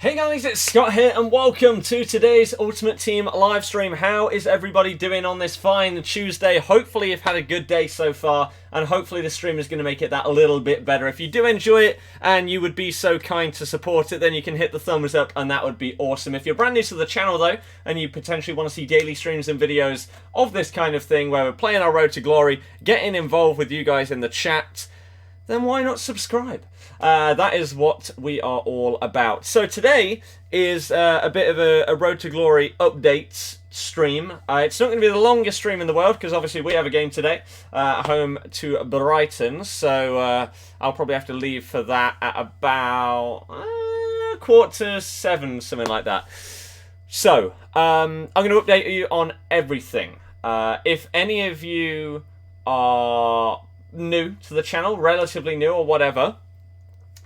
Hey guys, it's Scott here and welcome to today's Ultimate Team live stream. How is everybody doing on this fine Tuesday? Hopefully you've had a good day so far and hopefully the stream is going to make it that a little bit better. If you do enjoy it and you would be so kind to support it, then you can hit the thumbs up and that would be awesome. If you're brand new to the channel though and you potentially want to see daily streams and videos of this kind of thing where we're playing our road to glory, getting involved with you guys in the chat, then why not subscribe? That is what we are all about. So today is a bit of a Road to Glory update stream. It's not going to be the longest stream in the world because obviously we have a game today at home to Brighton. So I'll probably have to leave for that at about 7:15, something like that. So I'm going to update you on everything. If any of you are new to the channel, relatively new or whatever,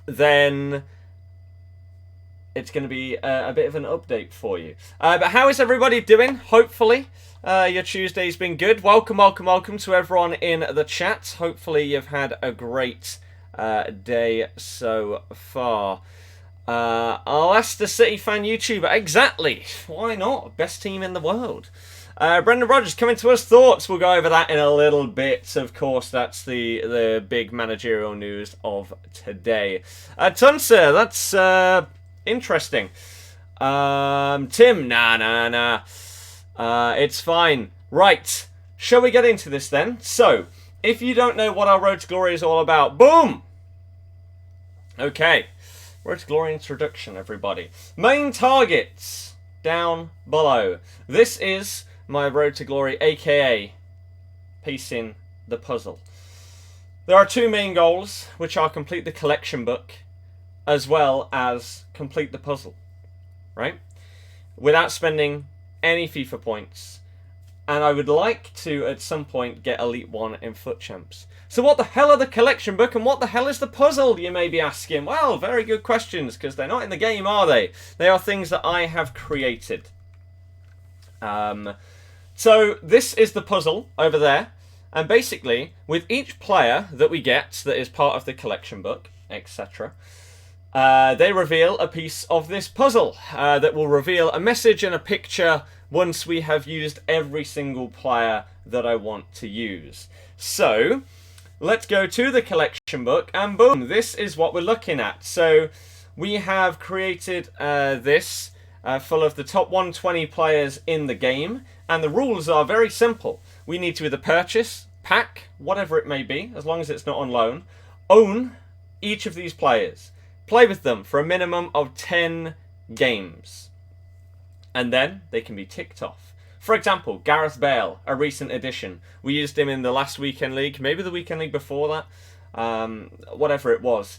then it's going to be a bit of an update for you. But how is everybody doing? Hopefully your Tuesday's been good. Welcome to everyone in the chat. Hopefully you've had a great day so far. Leicester City fan YouTuber, exactly. Why not? Best team in the world. Brendan Rogers coming to us. Thoughts? We'll go over that in a little bit. Of course, that's the big managerial news of today. Tunser, that's interesting. Tim, nah. It's fine. Right. Shall we get into this then? So, if you don't know what our Road to Glory is all about, boom! Okay. Road to Glory introduction, everybody. Main targets down below. This is my Road to Glory, aka piecing the puzzle. There are two main goals, which are complete the collection book as well as complete the puzzle, right? Without spending any FIFA points. And I would like to at some point get Elite 1 in FUT Champs. So what the hell are the collection book and what the hell is the puzzle, you may be asking? Well, very good questions, because they're not in the game, are they? They are things that I have created. So this is the puzzle over there, and basically with each player that we get that is part of the collection book, etc., they reveal a piece of this puzzle that will reveal a message and a picture once we have used every single player that I want to use. So let's go to the collection book and boom, this is what we're looking at. So we have created this full of the top 120 players in the game, and the rules are very simple. We need to either purchase, pack, whatever it may be, as long as it's not on loan, own each of these players, play with them for a minimum of 10 games, and then they can be ticked off. For example, Gareth Bale, a recent addition. We used him in the last weekend league, maybe the weekend league before that, whatever it was.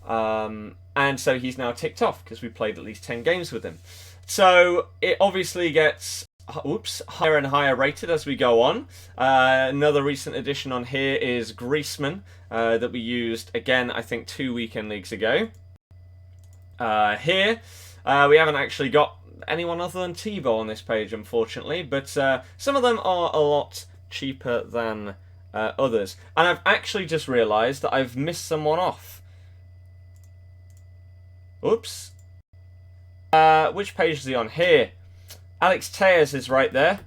And so he's now ticked off because we played at least 10 games with him. So it obviously gets higher and higher rated as we go on. Another recent addition on here is Griezmann that we used again, I think 2 weekend leagues ago. Here we haven't actually got anyone other than Tebow on this page, unfortunately, but some of them are a lot cheaper than others. And I've actually just realised that I've missed someone off. Oops. Which page is he on? Here. Alex Tejas is right there.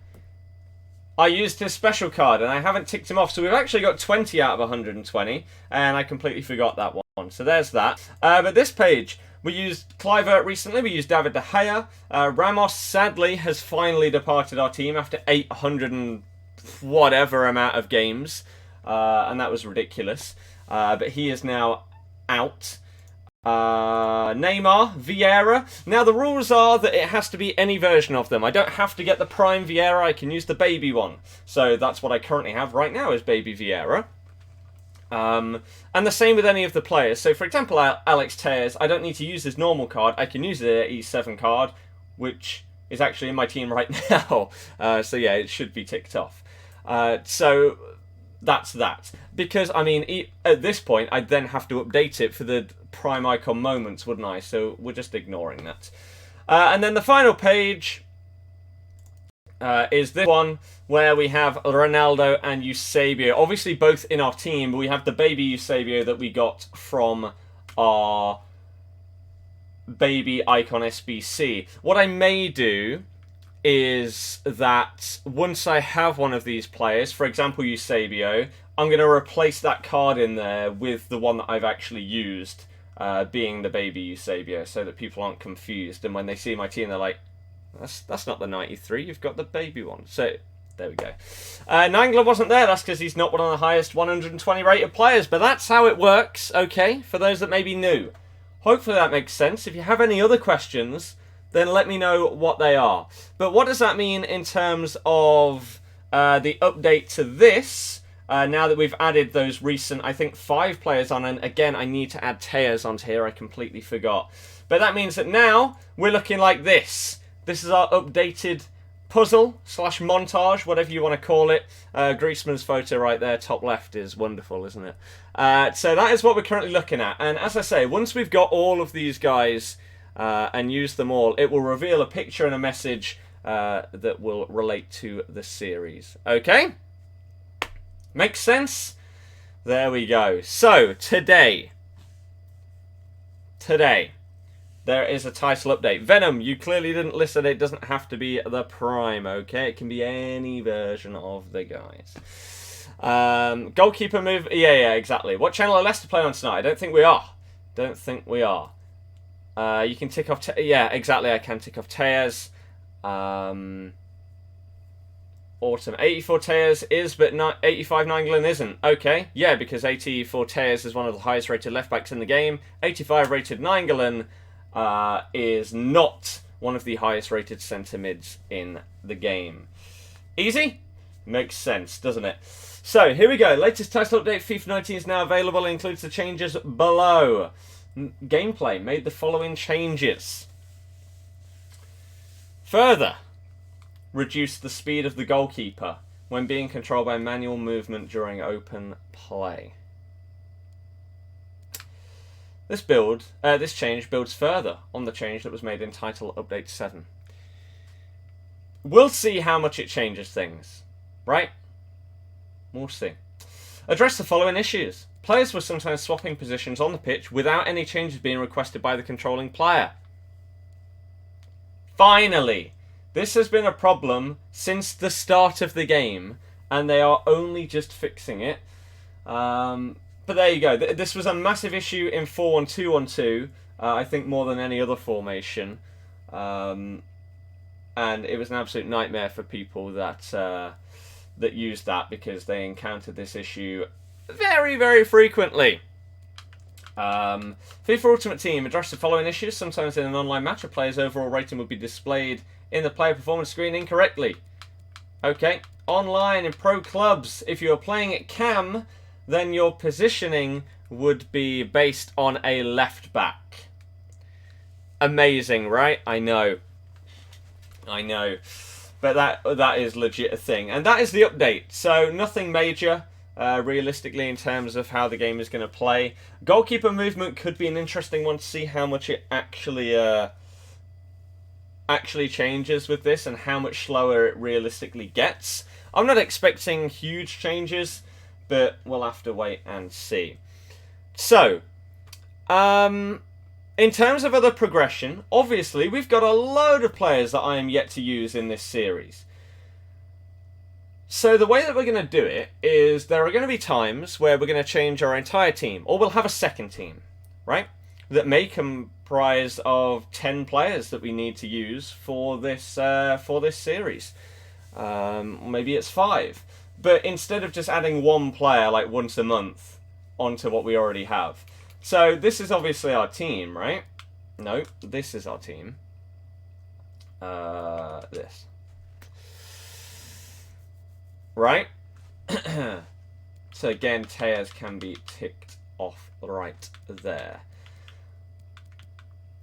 I used his special card and I haven't ticked him off, so we've actually got 20 out of 120, and I completely forgot that one. So there's that. But this page, we used Kluivert recently, we used David De Gea. Ramos, sadly, has finally departed our team after 800 and whatever amount of games, and that was ridiculous. But he is now out. Neymar, Vieira. Now the rules are that it has to be any version of them. I don't have to get the prime Vieira, I can use the baby one. So that's what I currently have right now, is baby Vieira. And the same with any of the players. So for example, Alex Tejas, I don't need to use his normal card, I can use the E7 card, which is actually in my team right now. So yeah, it should be ticked off. So that's that. Because, I mean, at this point, I'd then have to update it for the prime icon moments, wouldn't I? So we're just ignoring that. And then the final page is this one, where we have Ronaldo and Eusebio. Obviously both in our team, but we have the baby Eusebio that we got from our baby icon SBC. What I may do is that once I have one of these players, for example Eusebio, I'm going to replace that card in there with the one that I've actually used, being the baby Eusebio, so that people aren't confused, and when they see my team they're like, that's not the 93, you've got the baby one. So there we go. Nangler wasn't there, that's because he's not one of the highest 120 rated players, but that's how it works, okay, for those that may be new. Hopefully that makes sense. If you have any other questions, then let me know what they are. But what does that mean in terms of the update to this? Now that we've added those recent, I think, 5 players on, and again, I need to add Tejas onto here, I completely forgot. But that means that now we're looking like this. This is our updated puzzle / montage, whatever you want to call it. Griezmann's photo right there, top left, is wonderful, isn't it? So that is what we're currently looking at. And as I say, once we've got all of these guys and used them all, it will reveal a picture and a message that will relate to the series. Okay? Makes sense? There we go. So, today, there is a title update. Venom, you clearly didn't listen. It doesn't have to be the Prime, okay? It can be any version of the guys. Goalkeeper move. Yeah, exactly. What channel are Leicester playing on tonight? I don't think we are. You can tick off... yeah, exactly. I can tick off Tejas. Autumn. 84 Tejas is, but 85 Nainggolan isn't. Okay, yeah, because 84 Tejas is one of the highest rated left backs in the game. 85 rated Nainggolan is not one of the highest rated centre mids in the game. Easy? Makes sense, doesn't it? So, here we go. Latest title update, FIFA 19 is now available. It includes the changes below. Gameplay made the following changes. Further, reduce the speed of the goalkeeper when being controlled by manual movement during open play. This change builds further on the change that was made in Title Update 7. We'll see how much it changes things, right? We'll see. Address the following issues. Players were sometimes swapping positions on the pitch without any changes being requested by the controlling player. Finally! This has been a problem since the start of the game, and they are only just fixing it. But there you go. This was a massive issue in 4-1-2-1-2, I think more than any other formation. And it was an absolute nightmare for people that used that, because they encountered this issue very, very frequently. FIFA Ultimate Team addressed the following issues. Sometimes in an online match, a player's overall rating would be displayed in the player performance screen incorrectly. Okay, online in pro clubs, if you are playing at cam, then your positioning would be based on a left back. Amazing, right? I know. But that is legit a thing. And that is the update. So nothing major, realistically, in terms of how the game is going to play. Goalkeeper movement could be an interesting one to see how much it actually changes with this, and how much slower it realistically gets. I'm not expecting huge changes, but we'll have to wait and see. So, in terms of other progression, obviously we've got a load of players that I am yet to use in this series. So the way that we're going to do it is there are going to be times where we're going to change our entire team, or we'll have a second team, right? That may comprise of 10 players that we need to use for this series. Maybe it's 5. But instead of just adding one player like once a month onto what we already have. So this is obviously our team, right? No, this is our team. This. Right? So again, Tejas can be ticked off right there.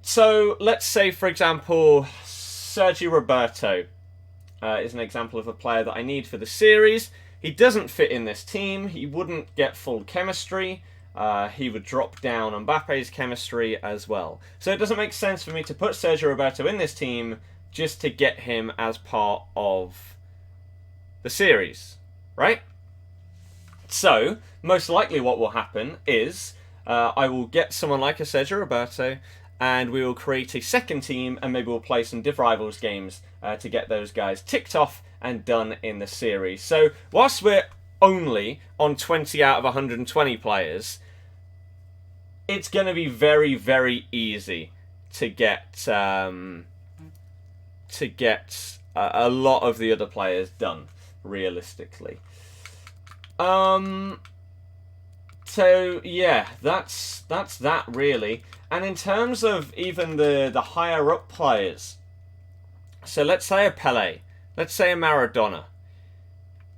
So let's say, for example, Sergio Roberto is an example of a player that I need for the series. He doesn't fit in this team. He wouldn't get full chemistry. He would drop down on Mbappe's chemistry as well. So it doesn't make sense for me to put Sergio Roberto in this team just to get him as part of the series, right? So, most likely what will happen is I will get someone like a Sergio Roberto, and we will create a second team, and maybe we'll play some Div Rivals games to get those guys ticked off and done in the series. So whilst we're only on 20 out of 120 players, it's going to be very, very easy to get a lot of the other players done, realistically. So yeah, that's that really. And in terms of even the higher up players, so let's say a Pele, let's say a Maradona.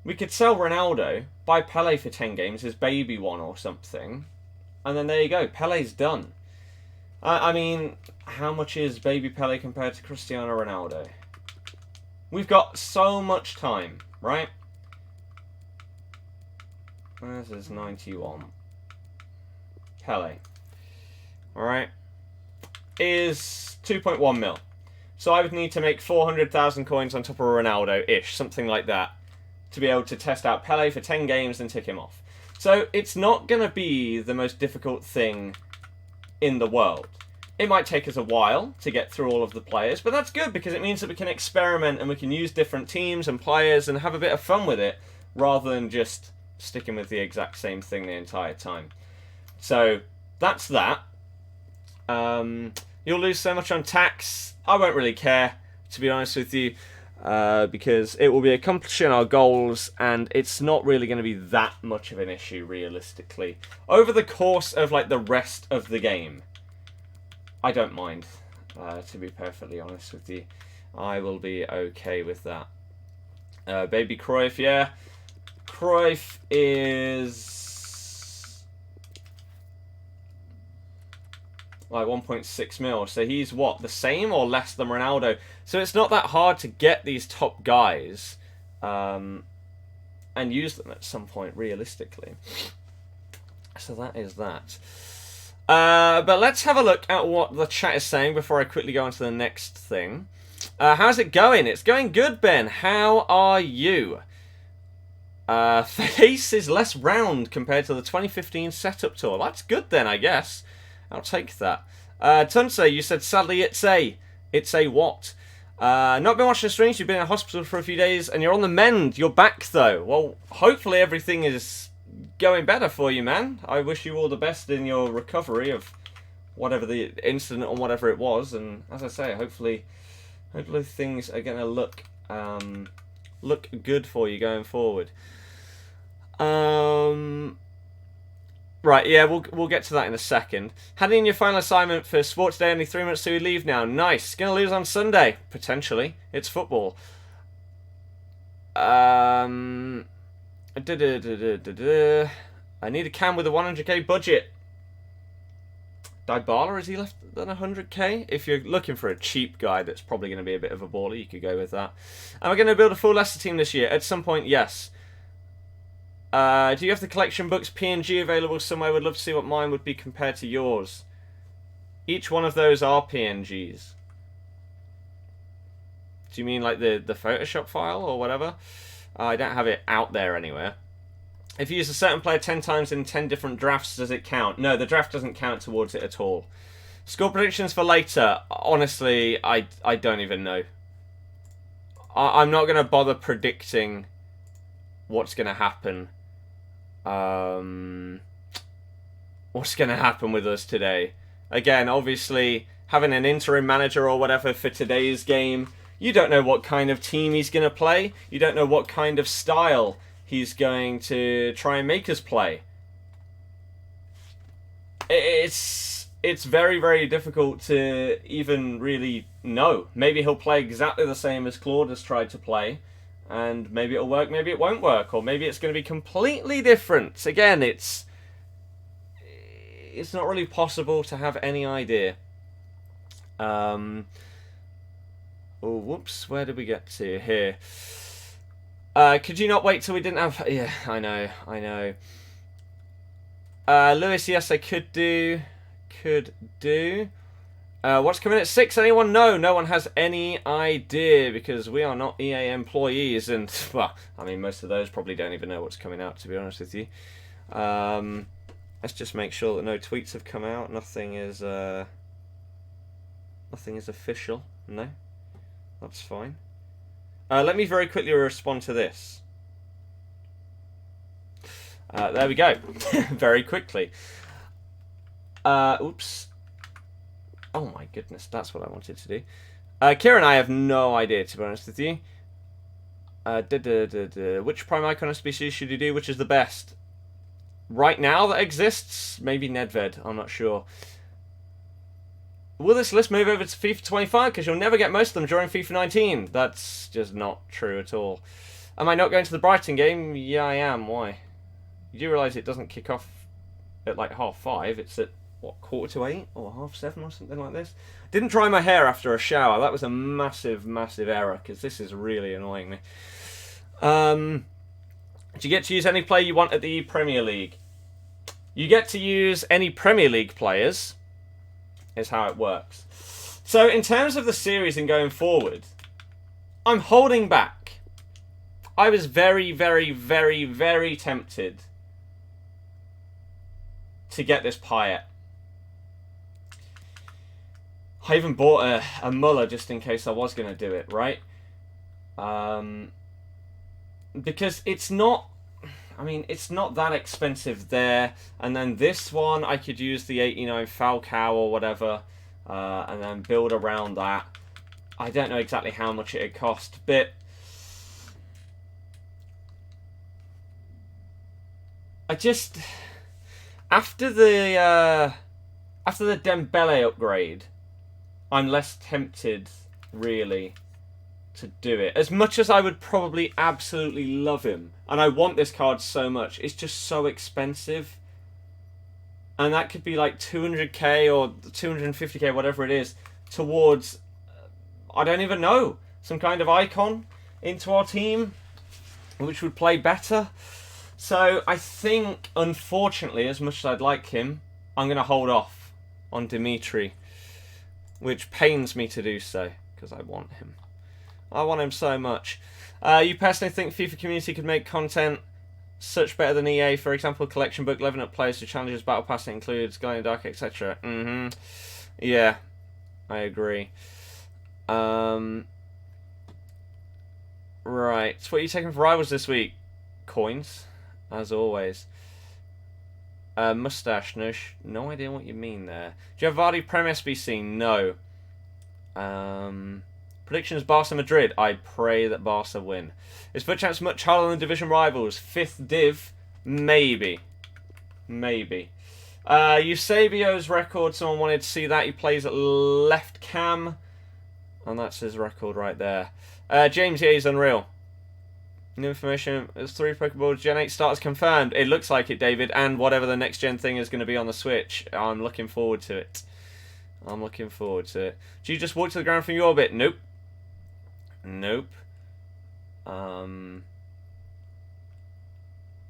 We could sell Ronaldo, buy Pele for 10 games, his baby one or something, and then there you go, Pele's done. I mean, how much is baby Pele compared to Cristiano Ronaldo? We've got so much time, right? This is 91. Pele. Alright. Is 2.1 mil. So I would need to make 400,000 coins on top of Ronaldo-ish, something like that, to be able to test out Pele for 10 games and tick him off. So it's not going to be the most difficult thing in the world. It might take us a while to get through all of the players, but that's good because it means that we can experiment and we can use different teams and players and have a bit of fun with it, rather than just sticking with the exact same thing the entire time. So that's that. You'll lose so much on tax. I won't really care, to be honest with you, because it will be accomplishing our goals, and it's not really going to be that much of an issue, realistically. Over the course of like the rest of the game, I don't mind, to be perfectly honest with you. I will be okay with that. Baby Cruyff, yeah. Cruyff is like 1.6 mil, so he's what, the same or less than Ronaldo? So it's not that hard to get these top guys and use them at some point, realistically. So that is that. But let's have a look at what the chat is saying before I quickly go on to the next thing. How's it going? It's going good, Ben. How are you? Face is less round compared to the 2015 setup tour. That's good then, I guess. I'll take that. Tunse, you said sadly it's a what? Not been watching the streams, you've been in hospital for a few days and you're on the mend. You're back though. Well, hopefully everything is going better for you, man. I wish you all the best in your recovery of whatever the incident or whatever it was, and as I say, hopefully things are gonna look good for you going forward. Right, yeah, we'll get to that in a second. Handing in your final assignment for sports day, only 3 months till you leave now. Nice. Gonna lose on Sunday, potentially. It's football. I need a cam with a 100k budget. Dybala, is he less than 100k? If you're looking for a cheap guy that's probably going to be a bit of a baller, you could go with that. Am I going to build a full Leicester team this year? At some point, yes. Do you have the collection books PNG available somewhere? Would love to see what mine would be compared to yours. Each one of those are PNGs. Do you mean like the Photoshop file or whatever? I don't have it out there anywhere. If you use a certain player 10 times in 10 different drafts, does it count? No, the draft doesn't count towards it at all. Score predictions for later. Honestly, I don't even know. I'm not going to bother predicting what's going to happen. What's going to happen with us today. Again, obviously, having an interim manager or whatever for today's game, you don't know what kind of team he's going to play. You don't know what kind of style he's going to try and make us play. It's very, very difficult to even really know. Maybe he'll play exactly the same as Claude has tried to play, and maybe it'll work, maybe it won't work, or maybe it's going to be completely different. Again, it's not really possible to have any idea. Oh, whoops, where did we get to here? Could you not wait till we didn't have... Yeah, I know. Lewis, yes, I could do. What's coming at 6? Anyone know? No one has any idea, because we are not EA employees, and, well, I mean, most of those probably don't even know what's coming out, to be honest with you. Let's just make sure that no tweets have come out. Nothing is Nothing is official. No, that's fine. Let me very quickly respond to this. There we go. Very quickly. Oops. Oh my goodness, that's what I wanted to do. Kieran, I have no idea, to be honest with you. Which Prime Icon SBC should you do? Which is the best? Right now that exists? Maybe Nedved, I'm not sure. Will this list move over to FIFA 25? Because you'll never get most of them during FIFA 19. That's just not true at all. Am I not going to the Brighton game? Yeah, I am. Why? You do realise it doesn't kick off at like 5:30. It's at, what, 7:45 or 7:30 or something like this? Didn't dry my hair after a shower. That was a massive, massive error, because this is really annoying me. Do you get to use any player you want at the ePremier League? You get to use any Premier League players, is how it works. So in terms of the series and going forward, I'm holding back. I was very, very, very, very tempted to get this Payet. I even bought a Muller just in case I was going to do it, right? Because it's not... I mean, it's not that expensive there. And then this one, I could use the 89 Falcao or whatever. And then build around that. I don't know exactly how much it would cost. But I just... After the Dembele upgrade, I'm less tempted, really, to do it. As much as I would probably absolutely love him, and I want this card so much, it's just so expensive. And that could be like 200k or 250k, whatever it is, towards, I don't even know, some kind of icon into our team, which would play better. So I think, unfortunately, as much as I'd like him, I'm going to hold off on Dimitri, which pains me to do so, because I want him. I want him so much. You personally think FIFA community could make content such better than EA? For example, collection book, leveling up players to challenges, battle pass that includes Glow in the Dark, etc. Yeah, I agree. Right. So what are you taking for rivals this week? Coins, as always. Mustache, no idea what you mean there. Do you have Vardy Prem SBC? No. Predictions, Barca Madrid. I pray that Barca win. Is FUT Champs much harder than division rivals? 5th div? Maybe. Maybe. Eusebio's record, someone wanted to see that. He plays at left cam. And that's his record right there. James, yeah, he's unreal. New information, there's 3 Pokeballs, Gen 8 starters confirmed. It looks like it, David, and whatever the next gen thing is going to be on the Switch. I'm looking forward to it. I'm looking forward to it. Do you just walk to the ground from your bit? Nope. Nope.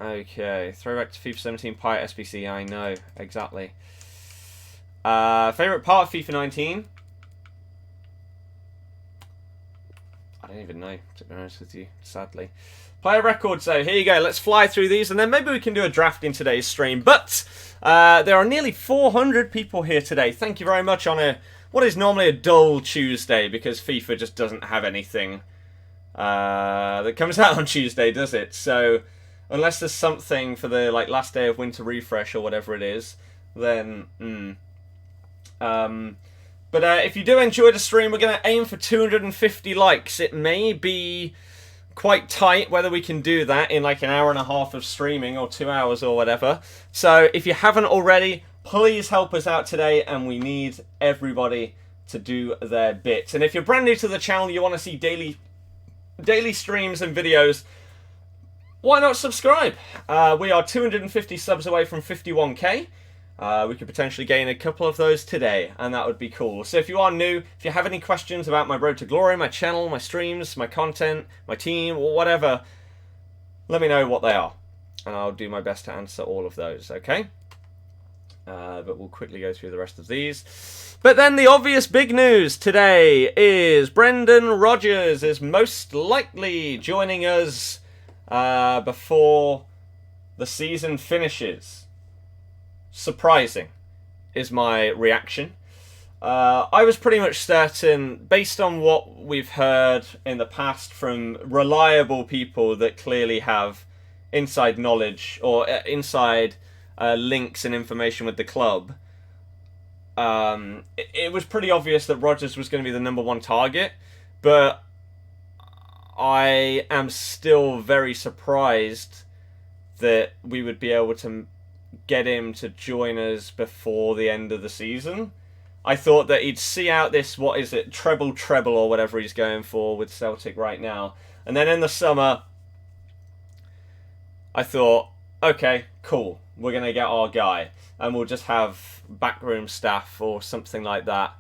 Okay, throwback to FIFA 17 Pie SBC, I know, exactly. Favourite part of FIFA 19? I don't even know, to be honest with you, sadly. Player records, though. Here you go. Let's fly through these, and then maybe we can do a draft in today's stream. But there are nearly 400 people here today. Thank you very much on what is normally a dull Tuesday, because FIFA just doesn't have anything that comes out on Tuesday, does it? So unless there's something for the last day of winter refresh or whatever it is, then But if you do enjoy the stream, we're going to aim for 250 likes. It may be quite tight whether we can do that in like an hour and a half of streaming or 2 hours or whatever. So if you haven't already, please help us out today, and we need everybody to do their bit. And if you're brand new to the channel, you want to see daily streams and videos, why not subscribe? We are 250 subs away from 51k. We could potentially gain a couple of those today, and that would be cool. So if you are new, if you have any questions about my road to glory, my channel, my streams, my content, my team, or whatever, let me know what they are, and I'll do my best to answer all of those, okay? But we'll quickly go through the rest of these. But then the obvious big news today is Brendan Rodgers is most likely joining us before the season finishes. Surprising is my reaction. I was pretty much certain, based on what we've heard in the past from reliable people that clearly have inside knowledge or inside links and information with the club, it was pretty obvious that Rodgers was going to be the #1 target. But I am still very surprised that we would be able to get him to join us before the end of the season. I thought that he'd see out this, what is it, treble or whatever he's going for with Celtic right now. And then in the summer, I thought, okay, cool, we're going to get our guy. And we'll just have backroom staff or something like that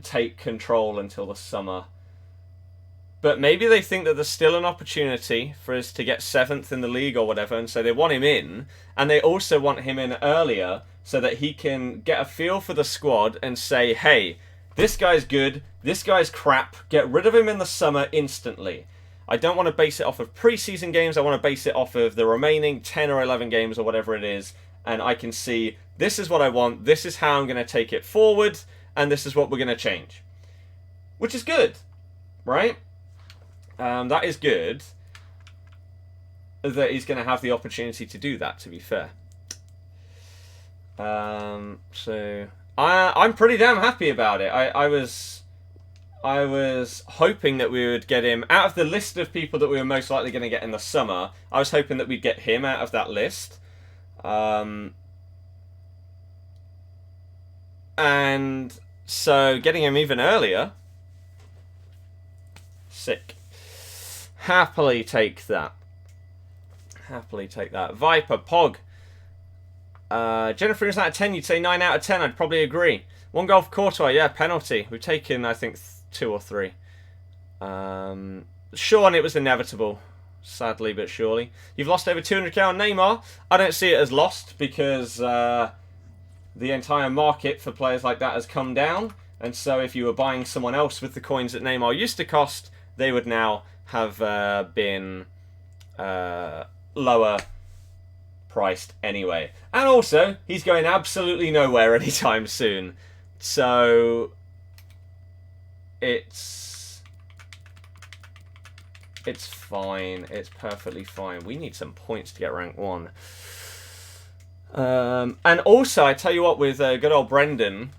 take control until the summer. But maybe they think that there's still an opportunity for us to get 7th in the league or whatever, and so they want him in, and they also want him in earlier so that he can get a feel for the squad and say, hey, this guy's good, this guy's crap, get rid of him in the summer instantly. I don't want to base it off of pre-season games, I want to base it off of the remaining 10 or 11 games or whatever it is, and I can see, this is what I want, this is how I'm going to take it forward, and this is what we're going to change. Which is good, right? That is good that he's going to have the opportunity to do that, to be fair. So I'm pretty damn happy about it. I was hoping that we would get him out of the list of people that we were most likely going to get in the summer. I was hoping that we'd get him out of that list. And so getting him even earlier, sick. Happily take that. Happily take that. Viper, Pog. Jennifer is out of 10. You'd say 9 out of 10. I'd probably agree. 1 goal for Courtois. Yeah, penalty. We've taken, I think, 2 or 3. Sean, it was inevitable. Sadly, but surely. You've lost over 200k on Neymar. I don't see it as lost because the entire market for players like that has come down. And so if you were buying someone else with the coins that Neymar used to cost, they would now have been lower priced anyway. And also, he's going absolutely nowhere anytime soon. So it's fine. It's perfectly fine. We need some points to get rank 1. And also, I tell you what, with good old Brendan,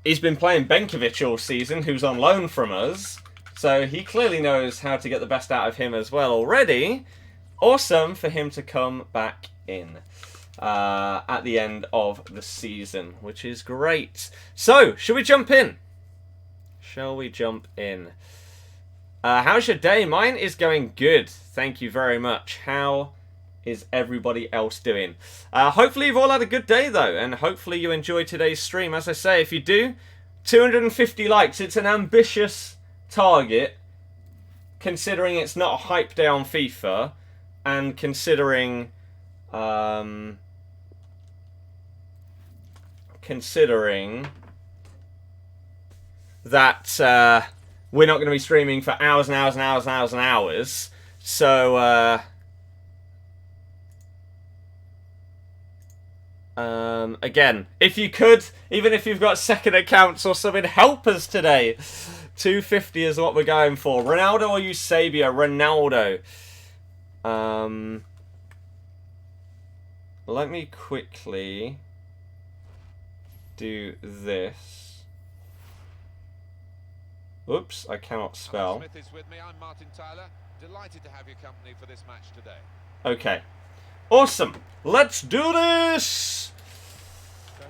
he's been playing Benkovic all season, who's on loan from us. So he clearly knows how to get the best out of him as well already. Awesome for him to come back in at the end of the season, which is great. So, should we jump in? Shall we jump in? How's your day? Mine is going good. Thank you very much. How is everybody else doing? Hopefully you've all had a good day though, and hopefully you enjoyed today's stream. As I say, if you do, 250 likes. It's an ambitious target, considering it's not a hype day on FIFA, and considering that we're not going to be streaming for hours and hours and hours and hours and hours. So again, if you could, even if you've got second accounts or something, help us today. 250 is what we're going for. Ronaldo or Eusebio? Ronaldo. Let me quickly do this. Oops, I cannot spell. Smith is with me. I'm Martin Tyler. Delighted to have your company for this match today. Okay. Awesome. Let's do this!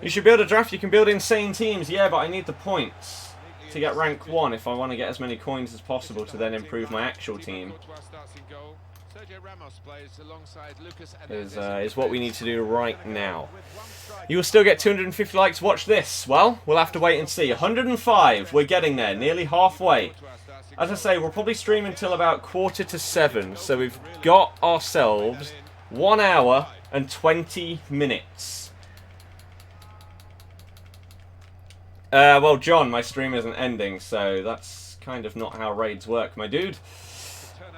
You should build a draft. You can build insane teams. Yeah, but I need the points to get rank 1 if I want to get as many coins as possible to then improve my actual team. Is what we need to do right now. You will still get 250 likes. Watch this. Well, we'll have to wait and see. 105. We're getting there. Nearly halfway. As I say, we'll probably stream until about 6:45. So we've got ourselves 1 hour and 20 minutes. Well, John, my stream isn't ending, so that's kind of not how raids work, my dude.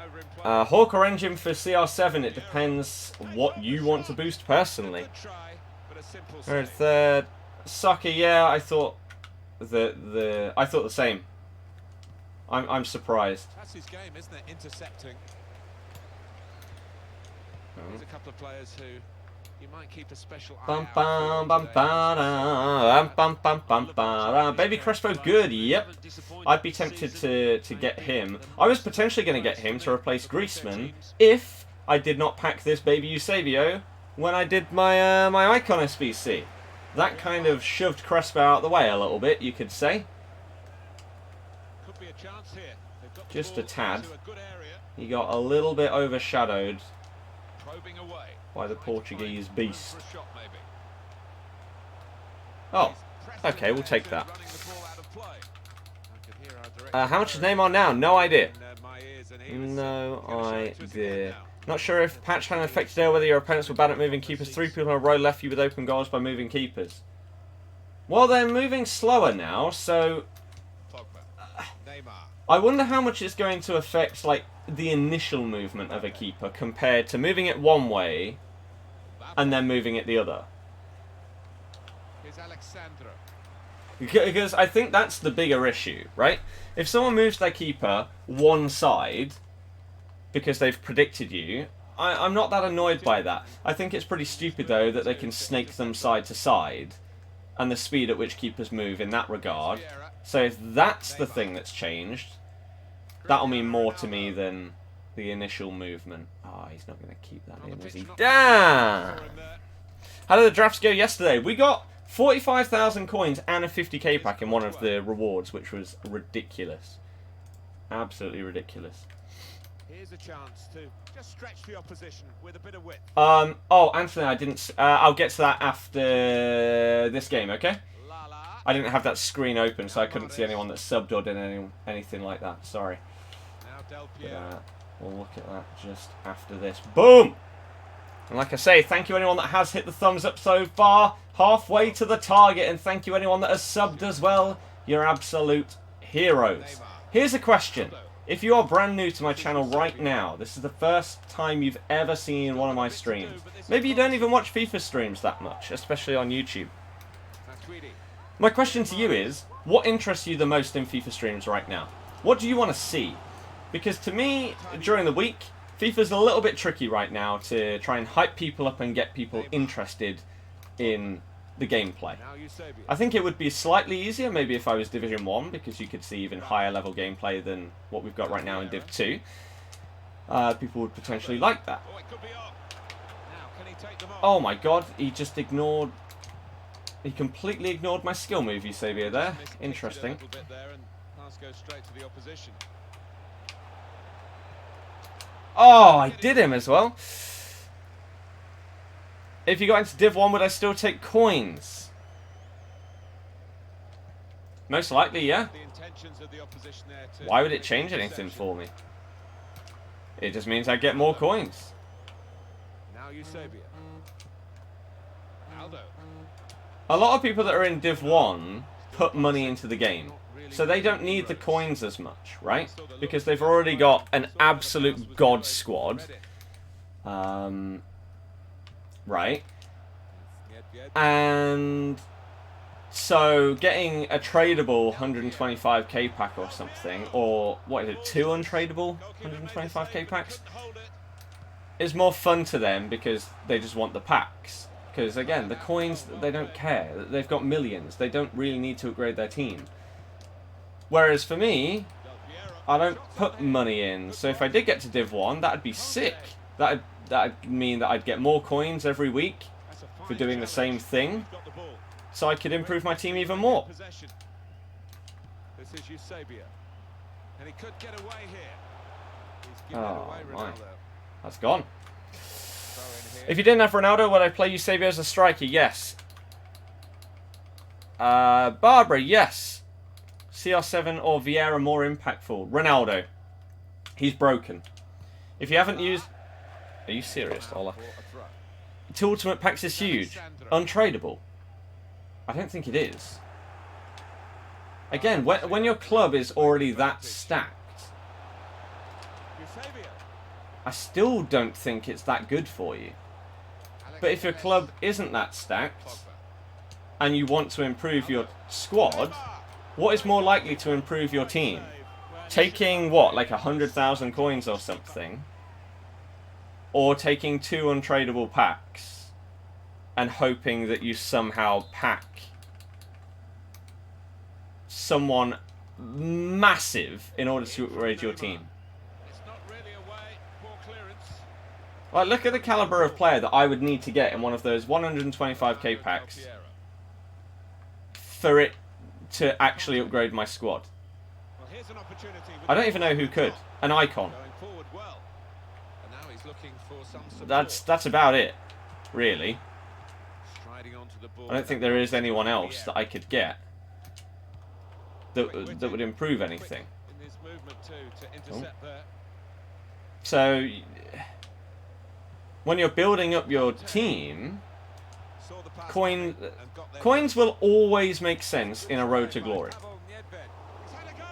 over in play. Hawk or engine for CR7, it depends what you want to boost personally. Good try, but a simple Third, save. third. Soccer, yeah, I thought I thought the same. I'm surprised. That's his game, isn't it? Intercepting. There's a couple of players who you might keep a special eye Bum out bum for bum today. ba Baby Crespo, good. Yep. I'd be tempted to get him. I was potentially going to get him to replace Griezmann if I did not pack this baby Eusebio when I did my my Icon SBC. That kind of shoved Crespo out the way a little bit, you could say. Could be a chance here. They've got the Just ball a tad. into a good area. He got a little bit overshadowed Probing away. by the Portuguese beast. For a shot, maybe. Oh, He's okay, we'll take pressing that. running the ball out of play. I could hear our director How much is Neymar now? No idea. in, my ears, and he was, No gonna show it to us again idea. now. Not sure if patch had an effect today or whether your opponents were bad at moving keepers. 3 people in a row left you with open goals by moving keepers. Well, they're moving slower now, so Pogba. Neymar. I wonder how much it's going to affect like the initial movement of a keeper compared to moving it one way and then moving it the other. Here's Alexandra. Because I think that's the bigger issue, right? If someone moves their keeper one side because they've predicted you, I'm not that annoyed by that. I think it's pretty stupid, though, that they can snake them side to side and the speed at which keepers move in that regard. So if that's the thing that's changed, that'll mean more to me than the initial movement. Oh, he's not going to keep that in, is he? Damn! How did the drafts go yesterday? We got 45,000 coins and a 50k pack in one of the rewards, which was ridiculous. Absolutely ridiculous. Here's a chance to just stretch the opposition with a bit of width. Oh, Anthony, I didn't... I'll get to that after this game, okay? La la. I didn't have that screen open, so I couldn't see anyone that subbed or did anything like that. Sorry. Now Del But, Piero. we'll look at that just after this. Boom! And like I say, thank you anyone that has hit the thumbs up so far. Halfway to the target. And thank you anyone that has subbed as well. You're absolute heroes. Here's a question. If you are brand new to my channel right now, this is the first time you've ever seen one of my streams. Maybe you don't even watch FIFA streams that much, especially on YouTube. My question to you is, what interests you the most in FIFA streams right now? What do you want to see? Because to me, during the week, FIFA's a little bit tricky right now to try and hype people up and get people interested in the gameplay. I think it would be slightly easier maybe if I was Division 1, because you could see even higher level gameplay than what we've got right now in Div 2. People would potentially like that. Oh my god, he just ignored... He completely ignored my skill move, Eusebio, there. Interesting. Oh, I did him as well. If you got into Div 1, would I still take coins? Most likely, yeah. Why would it change anything for me? It just means I get more coins. Now Eusebio. Aldo. A lot of people that are in Div 1 put money into the game. So they don't need the coins as much, right? Because they've already got an absolute god squad. Right? And so getting a tradable 125k pack or something, or what is it, 2 untradable 125k packs, is more fun to them because they just want the packs. Because again, the coins, they don't care. They've got millions. They don't really need to upgrade their team. Whereas for me, I don't put money in. So if I did get to Div 1, that'd be sick. That'd mean that I'd get more coins every week for doing the same thing. So I could improve my team even more. This is Eusebio. And he could get away here. He's given Oh, it away, my. Ronaldo. That's gone. If you didn't have Ronaldo, would I play Eusebio as a striker? Yes. Barbara, yes. CR7 or Vieira more impactful? Ronaldo. He's broken. If you haven't used... Are you serious, Ola? 2 ultimate packs is huge. Untradeable. I don't think it is. Again, when your club is already that stacked, I still don't think it's that good for you. But if your club isn't that stacked, and you want to improve your squad, what is more likely to improve your team? Taking, what, like 100,000 coins or something? Or taking 2 untradeable packs and hoping that you somehow pack someone massive in order to upgrade your team? Like, look at the caliber of player that I would need to get in one of those 125k packs for it to actually upgrade my squad. I don't even know who could. An icon. That's about it, really. I don't think there is anyone else that I could get that would improve anything. Oh. So, when you're building up your team, coins will always make sense in a road to glory.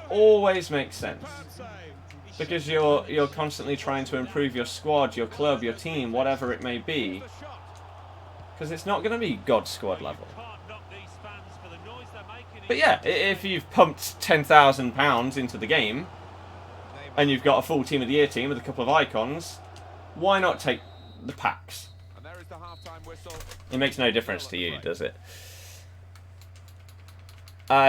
Always makes sense. Because you're constantly trying to improve your squad, your club, your team, whatever it may be. Because it's not going to be God squad level. But yeah, if you've pumped £10,000 into the game, and you've got a full Team of the Year team with a couple of icons, why not take the packs? It makes no difference to you, does it?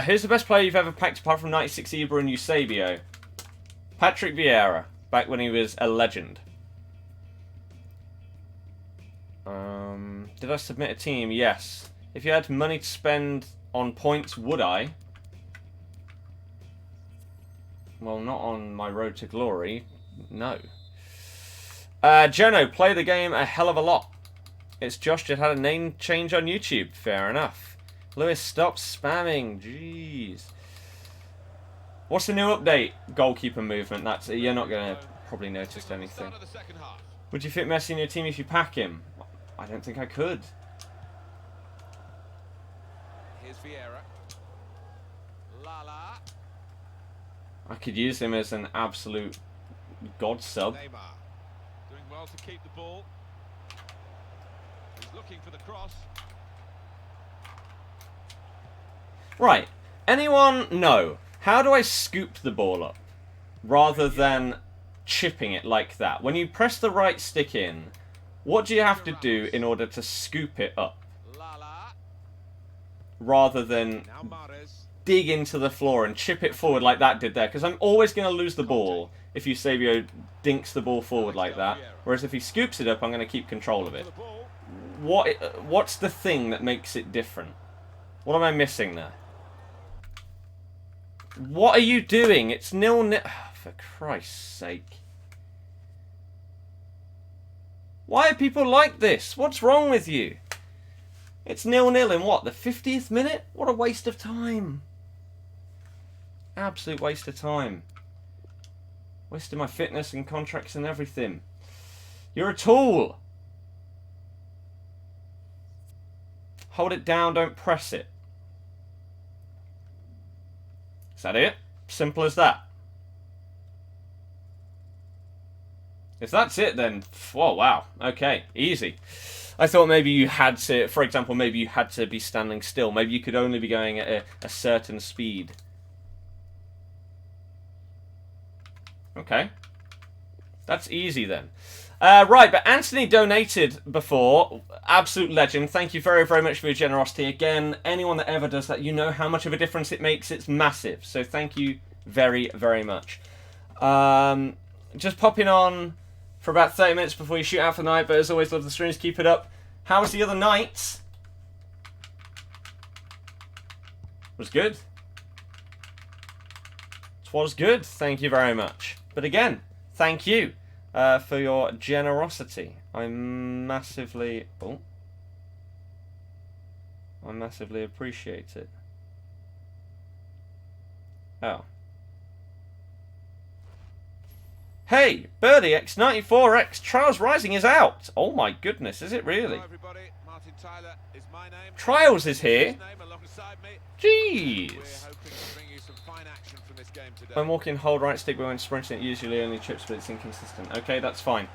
Who's the best player you've ever packed apart from 96 Ibra and Eusebio? Patrick Vieira, back when he was a legend. Did I submit a team? Yes. If you had money to spend on points, would I? Well, not on my road to glory. No. Jono, play the game a hell of a lot. It's Josh just had a name change on YouTube. Fair enough. Lewis, stop spamming. Jeez. What's the new update? Goalkeeper movement. That's you're not going to probably notice anything. Would you fit Messi in your team if you pack him? I don't think I could. Here's Vieira. Lala. I could use him as an absolute god sub. Doing well to keep the ball. He's looking for the cross. Right. Anyone know? How do I scoop the ball up rather than chipping it like that? When you press the right stick in, what do you have to do in order to scoop it up? Rather than dig into the floor and chip it forward like that did there. Because I'm always going to lose the ball if Eusebio dinks the ball forward like that. Whereas if he scoops it up, I'm going to keep control of it. What's the thing that makes it different? What am I missing there? What are you doing? It's 0-0. Oh, for Christ's sake. Why are people like this? What's wrong with you? It's 0-0 in what? The 50th minute? What a waste of time. Absolute waste of time. Wasting my fitness and contracts and everything. You're a tool. Hold it down, don't press it. Is that it? Simple as that. If that's it, then... Oh, wow. Okay, easy. I thought maybe you had to... For example, maybe you had to be standing still. Maybe you could only be going at a certain speed. Okay. That's easy, then. Right, but Anthony donated before. Absolute legend. Thank you very, very much for your generosity. Again, anyone that ever does that, you know how much of a difference it makes. It's massive. So thank you very, very much. Just popping on for about 30 minutes before you shoot out for the night, but as always, love the streams. Keep it up. How was the other night? Was good. It was good. Thank you very much. But again, thank you. For your generosity. I massively appreciate it. Oh. Hey, Birdie X94X, Trials Rising is out. Oh my goodness, is it really? Hello everybody. Martin Tyler is my name. Trials is here. Jeez. We're hoping to bring you some fine action from this his game today. When walking, hold right stick, but when sprinting, it usually only chips, but it's inconsistent. Okay, that's fine.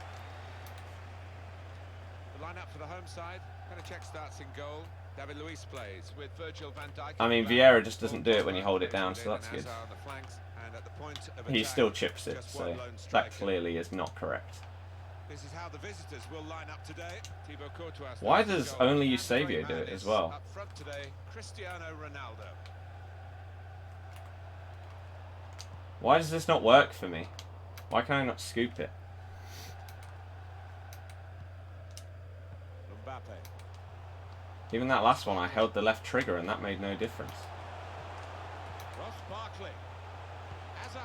The lineup for the home side. Check starts in goal. David Luiz plays with Virgil van Dijk. I mean, Vieira just doesn't do it when you hold it down, so that's good. He still chips it, so that clearly is not correct. This is how the visitors will line up today. Why does only Eusebio do it as well? Up front today, Cristiano Ronaldo. Why does this not work for me? Why can I not scoop it? Mbappe. Even that last one, I held the left trigger and that made no difference. Ross Barkley. Hazard.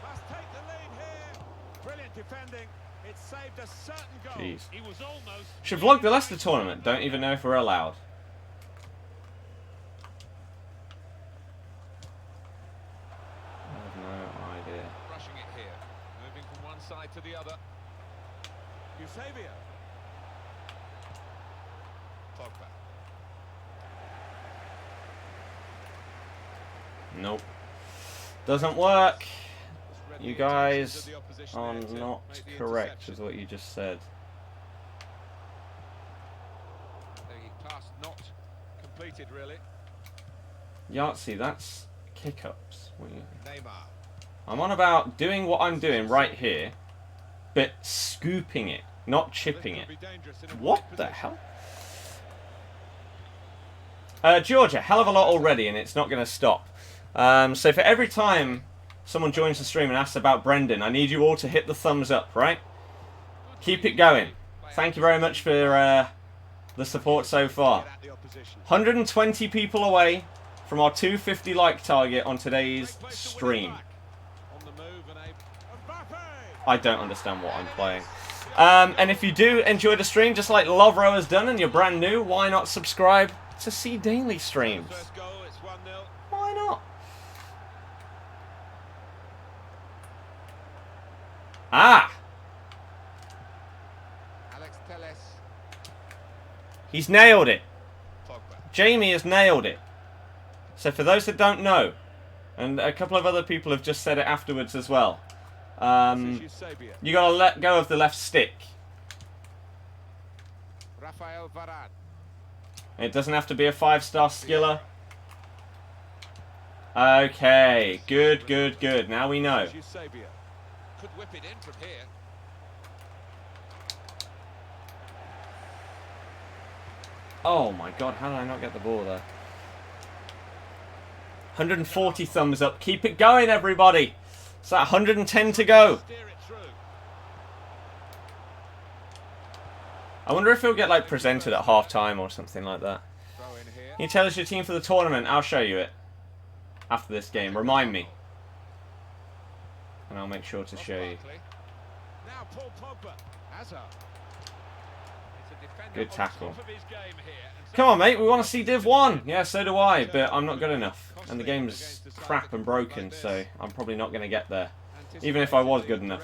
Must take the lead here. Brilliant defending. It saved a certain goal. Jeez. He was almost... Should vlog the Leicester tournament. Don't even know if we're allowed. I have no idea. Rushing it here. Moving from one side to the other. Eusebio. Pogba. Nope. Doesn't work. You guys are not correct with what you just said. The pass not completed, really. Yahtzee, that's kick-ups. Neymar. I'm on about doing what I'm doing right here, but scooping it, not chipping it. What the hell? Georgia, hell of a lot already, and it's not going to stop. So for every time someone joins the stream and asks about Brendan, I need you all to hit the thumbs up, right? Keep it going. Thank you very much for the support so far. 120 people away from our 250 like target on today's stream. I don't understand what I'm playing. And if you do enjoy the stream, just like Lovro has done, and you're brand new, why not subscribe to see daily streams? Why not? Ah! He's nailed it. Jamie has nailed it. So for those that don't know, and a couple of other people have just said it afterwards as well, you got to let go of the left stick. It doesn't have to be a 5-star skiller. Okay, good, good, good. Now we know. Could whip it in from here. Oh my god, how did I not get the ball there? 140 thumbs up. Keep it going, everybody. It's at 110 to go. I wonder if he'll get like presented at half time or something like that. Can you tell us your team for the tournament? I'll show you it after this game. Remind me. And I'll make sure to show you. Good tackle. Come on, mate. We want to see Div 1. Yeah, so do I. But I'm not good enough. And the game's crap and broken, so I'm probably not going to get there. Even if I was good enough.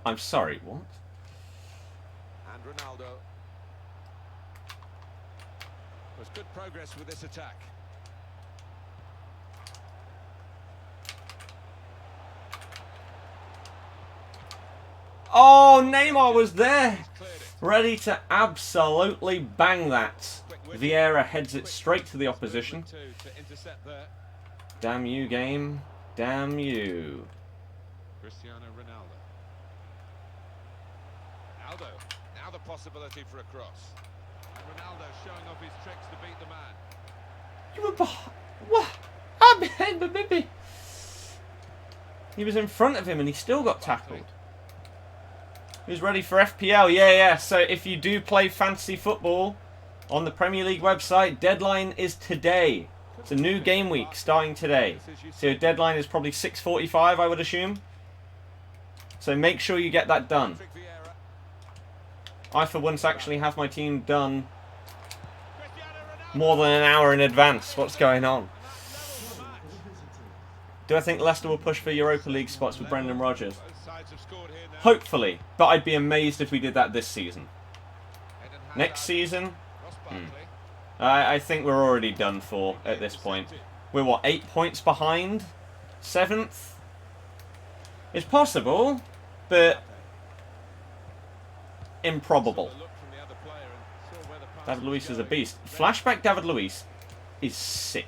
I'm sorry, what? And Ronaldo. Was good progress with this attack. Oh, Neymar was there, ready to absolutely bang that. Vieira heads it straight to the opposition. Damn you, game. Damn you. Cristiano Ronaldo. Ronaldo. Now the possibility for a cross. And Ronaldo showing off his tricks to beat the man. You were behind. What? I'm behind the baby. He was in front of him and he still got tackled. He was ready for FPL. Yeah. So if you do play fantasy football on the Premier League website, deadline is today. It's a new game week starting today. So deadline is probably 6:45, I would assume. So make sure you get that done. I, for once, actually have my team done more than an hour in advance. What's going on? Do I think Leicester will push for Europa League spots with Brendan Rodgers? Hopefully, but I'd be amazed if we did that this season. Next season? I think we're already done for at this point. We're, what, 8 points behind? 7th? It's possible, but improbable. David Luiz is a beast. Flashback David Luiz is sick.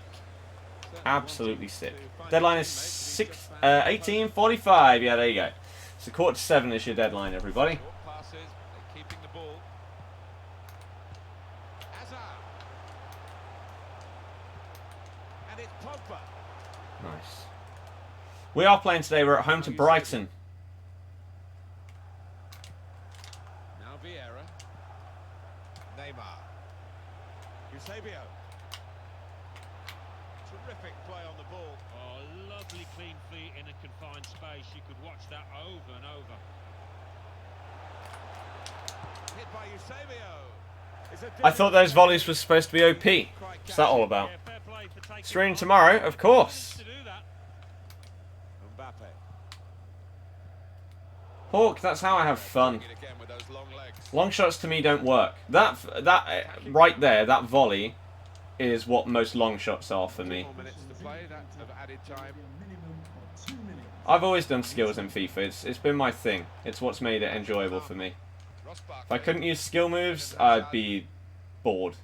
Absolutely sick. Deadline is 18:45. Yeah, there you go. So 6:45 is your deadline, everybody. Nice. We are playing today. We're at home to Brighton. Now Vieira. Neymar. Eusebio. Terrific play on the ball. Oh, lovely clean feet in a confined space. You could watch that over and over. Hit by Eusebio. I thought those volleys were supposed to be OP. What's that all about? Stream tomorrow, of course. Mbappe. Hawk, that's how I have fun. Long shots to me don't work. That right there, that volley, is what most long shots are for me. I've always done skills in FIFA. It's been my thing. It's what's made it enjoyable for me. If I couldn't use skill moves, I'd be bored.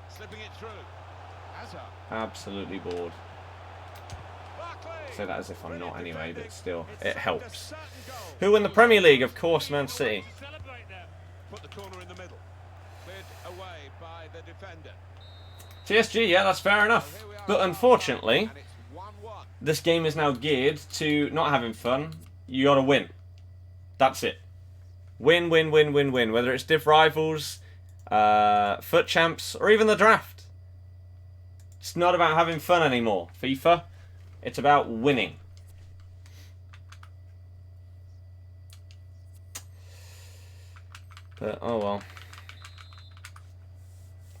Slipping it through. Absolutely bored. I say that as if I'm not anyway, but still, it helps. Who won the Premier League? Of course, Man City. Put the corner in the middle. Cleared away by the defender. TSG, yeah, that's fair enough. But unfortunately, this game is now geared to not having fun. You gotta win. That's it. Win, win, win, win, win. Whether it's Div Rivals, FUT Champs, or even the draft. It's not about having fun anymore, FIFA. It's about winning. But, oh well.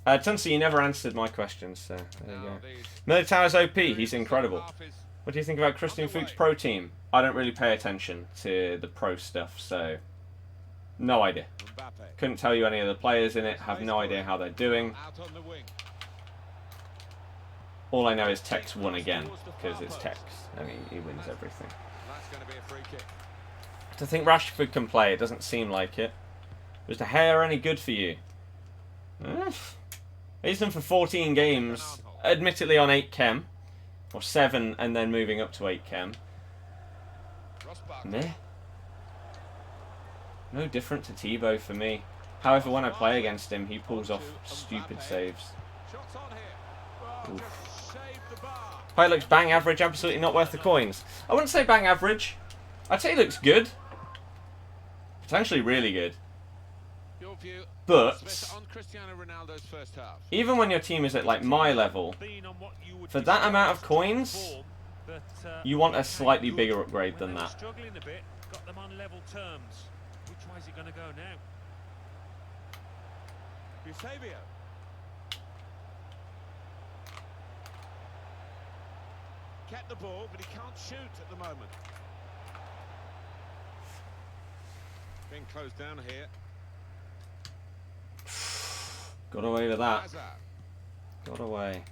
Tunsi, you never answered my questions, so there you go. Militao's OP, he's incredible. What do you think about Christian Fuchs' pro team? I don't really pay attention to the pro stuff, so no idea. Couldn't tell you any of the players in it, have no idea how they're doing. All I know is Tex won again, because it's Tex. I mean, he wins everything. To think Rashford can play, it doesn't seem like it. Was the hair any good for you? He's done for 14 games, admittedly on 8 chem, or 7 and then moving up to 8 chem. Meh. No different to Tebow for me. However, when I play against him, he pulls off stupid saves. Oof. Play looks bang average, absolutely not worth the coins. I wouldn't say bang average. I'd say he looks good. Potentially really good. But even when your team is at like my level, for that amount of coins, you want a slightly bigger upgrade than that. Struggling a bit, got them on level terms. Which way is he going to go now? Eusebio. Kept the ball, but he can't shoot at the moment. Being closed down here. Got away with that. Got away.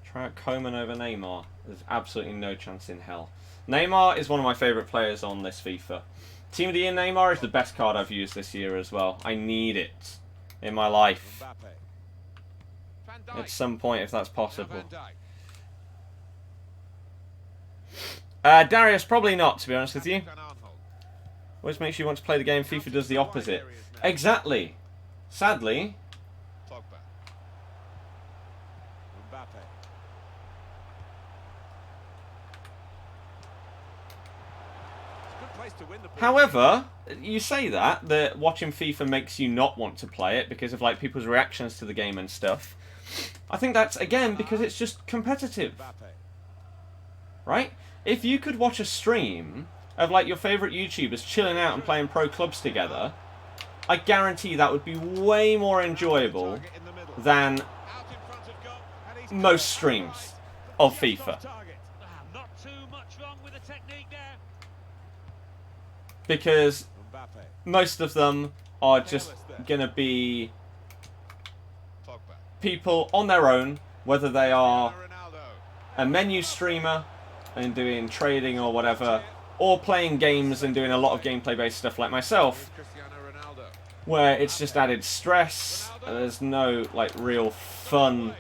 Try out Coman over Neymar. There's absolutely no chance in hell. Neymar is one of my favourite players on this FIFA. Team of the Year Neymar is the best card I've used this year as well. I need it in my life. At some point, if that's possible. Darius, probably not, to be honest with you. Always makes you want to play the game. FIFA does the opposite. Exactly. Sadly. However, you say that watching FIFA makes you not want to play it because of like people's reactions to the game and stuff. I think that's, again, because it's just competitive. Right? If you could watch a stream of like your favourite YouTubers chilling out and playing pro clubs together, I guarantee that would be way more enjoyable than most streams of FIFA. Because most of them are just going to be people on their own, whether they are Ronaldo. a menu streamer and doing trading or whatever, or playing games and doing a lot of gameplay-based stuff like myself, Cristiano Ronaldo. where it's just added stress and there's no like real fun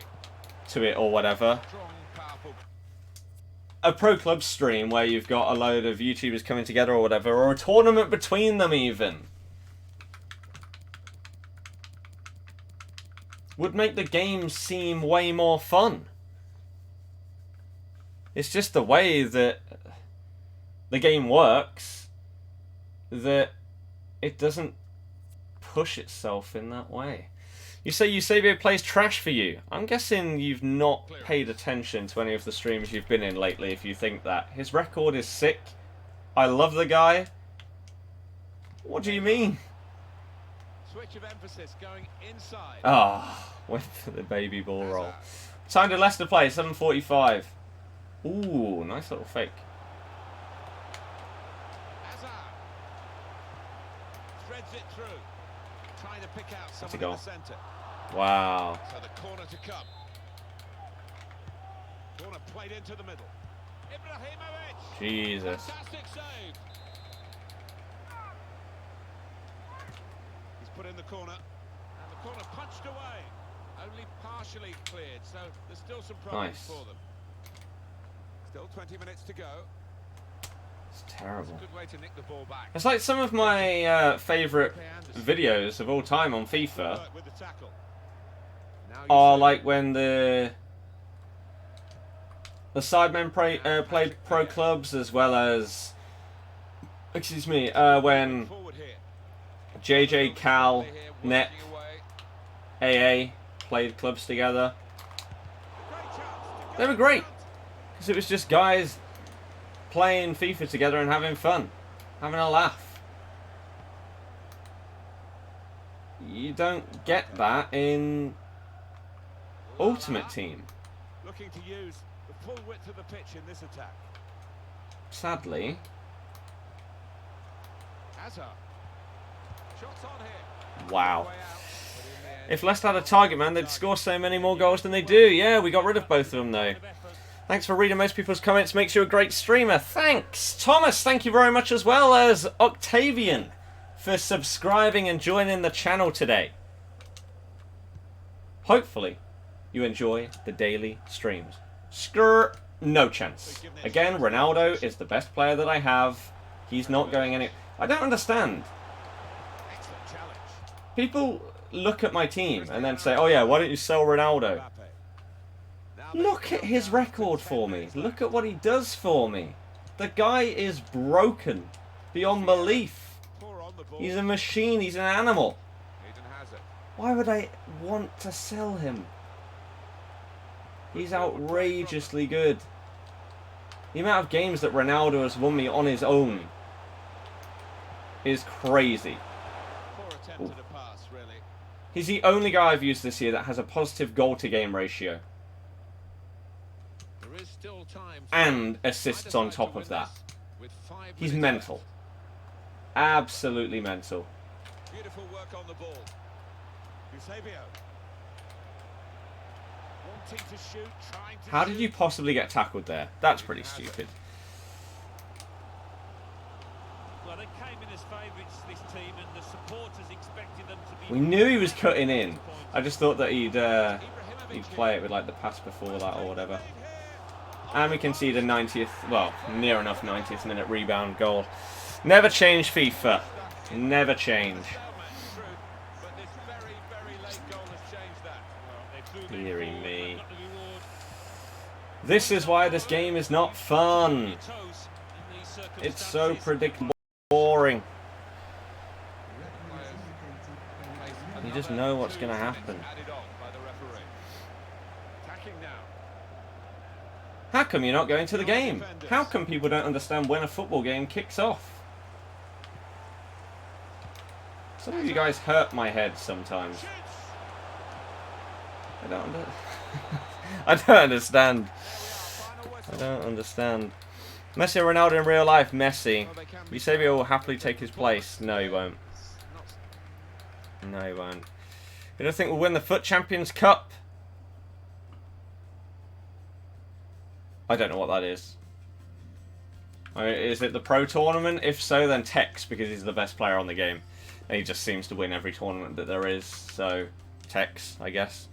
to it or whatever. Strong, powerful. A pro club stream where you've got a load of YouTubers coming together or whatever, or a tournament between them even, would make the game seem way more fun. It's just the way that the game works that it doesn't push itself in that way. You say Eusebio plays trash for you. I'm guessing you've not paid attention to any of the streams you've been in lately if you think that. His record is sick. I love the guy. What do you mean? Switch of emphasis going inside. Ah, went for the baby ball roll. Time to Leicester play, 7:45. Ooh, nice little fake. Hazard threads it through, trying to pick out a someone in goal. the centre. Wow. So the corner to come. Corner played into the middle. Ibrahimovic. Jesus. Fantastic save. He's put in the corner, and the corner punched away. Only partially cleared, so there's still some problems Nice. for them. Still 20 minutes to go. It's terrible. Good way to nick the ball back. It's like some of my favourite videos of all time on FIFA Work with the tackle. Now you are see- like when the sidemen played pro clubs, as well as, excuse me, when Forward here. JJ, Cal, Here, Nep, working away. AA played clubs together. Great chance to They go were great. in front. Because it was just guys playing FIFA together and having fun. Having a laugh. You don't get that in Ultimate Team. Looking to use the full width of the pitch in this attack. Sadly. Hazard. Shots on here. Wow. Way out, but in the end, If Leicester had a target man, they'd score so many more goals than they do. Yeah, we got rid of both of them though. Thanks for reading most people's comments. Makes you a great streamer. Thanks. Thomas, thank you very much, as well as Octavian, for subscribing and joining the channel today. Hopefully, you enjoy the daily streams. Skrr, no chance. Again, Ronaldo is the best player that I have. He's not going any... I don't understand. excellent challenge. People look at my team and then say, oh yeah, why don't you sell Ronaldo? Mbappe. Now Look at his record for me. Look at what he does for me. The guy is broken beyond belief. poor on the ball. He's a machine. He's an animal. Eden Hazard. Why would I want to sell him? He's outrageously good. The amount of games that Ronaldo has won me on his own is crazy. Poor attempt at a pass, really. He's the only guy I've used this year that has a positive goal-to-game ratio. There is still time for And assists on top of that. with 5 He's minutes mental. left. Absolutely mental. Beautiful work on the ball. Eusebio. Wanting to shoot, trying to How did you shoot. possibly get tackled there? That's pretty stupid. Well, they came in as favourites, this team, and the supporters expected them to be... We knew he was cutting in. I just thought that he'd play it with like the pass before that or whatever. And we concede a 90th, well, near enough 90th minute rebound goal. Never change FIFA. Never change. But this very, very late goal has changed that. Well, they threw Deary forward, me. but not the reward. This is why this game is not fun. Your toes in these It's so circumstances. predictable, boring. You just know what's going to happen. Added on by the referee. Attacking now. How come you're not going to the game? How come people don't understand when a football game kicks off? Some of you guys hurt my head sometimes. Shoots. I don't I don't understand. Final I whistle. don't understand. Messi or Ronaldo in real life? Messi. Well, they can be Eusebio will happily take his place. No, he won't. not No, he won't. Who do you think will win the FUT Champions Cup? I don't know what that is. Is it the Pro Tournament? If so, then Tex, because he's the best player on the game. And he just seems to win every tournament that there is. So, Tex, I guess.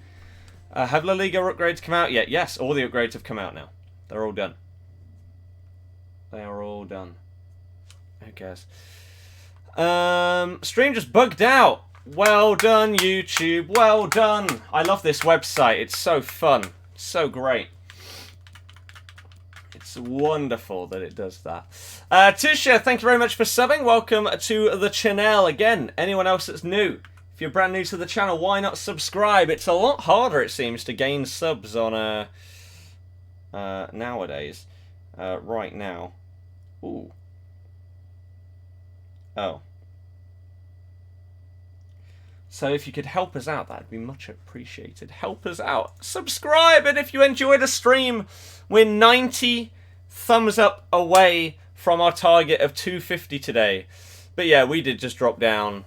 Have La Liga upgrades come out yet? Yes, all the upgrades have come out now. They're all done. They are all done. Who cares? Stream just bugged out. Well done, YouTube. Well done. I love this website. It's so fun. So great. It's wonderful that it does that. Tusha, thank you very much for subbing. Welcome to the channel again. Anyone else that's new? If you're brand new to the channel, why not subscribe? It's a lot harder, it seems, to gain subs on nowadays. Right now. Ooh. Oh. So if you could help us out, that'd be much appreciated. Help us out. Subscribe, and if you enjoyed the stream, we're 90 thumbs up away from our target of 250 today. But yeah, we did just drop down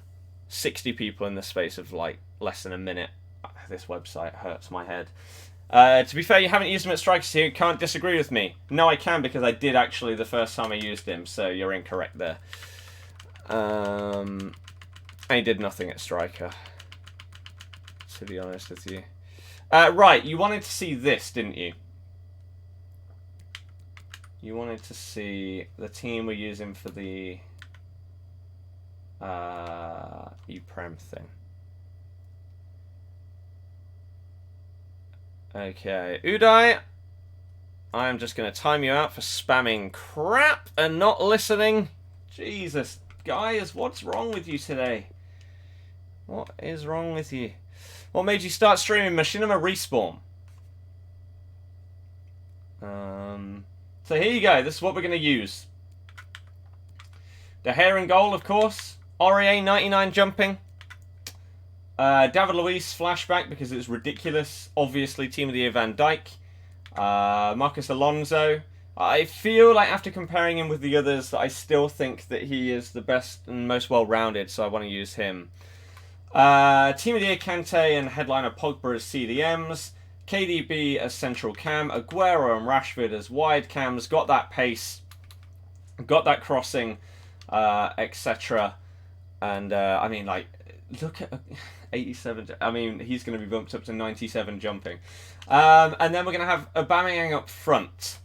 60 people in the space of like less than a minute. This website hurts my head. To be fair, you haven't used him at striker, so you can't disagree with me. No, I can, because I did actually the first time I used him, so you're incorrect there. I did nothing at striker, to be honest with you. Right, you wanted to see this, didn't you? You wanted to see the team we're using for the ePrem thing. Okay, Uday, I'm just going to time you out for spamming crap and not listening. Jesus, guys, what's wrong with you today? What is wrong with you? What made you start streaming Machinima Respawn? So here you go. This is what we're going to use. De Gea in goal, of course. Aurier 99 jumping. David Luiz flashback because it's ridiculous. Obviously, Team of the Year Van Dijk. Marcus Alonso. I feel like after comparing him with the others that I still think that he is the best and most well-rounded, so I want to use him. Team of the Year Kante and headliner Pogba as CDMs. KDB as central cam. Aguero and Rashford as wide cams. Got that pace. Got that crossing, etc. And, I mean, like, look at 87. I mean, he's going to be bumped up to 97 jumping. And then we're going to have Aubameyang up front.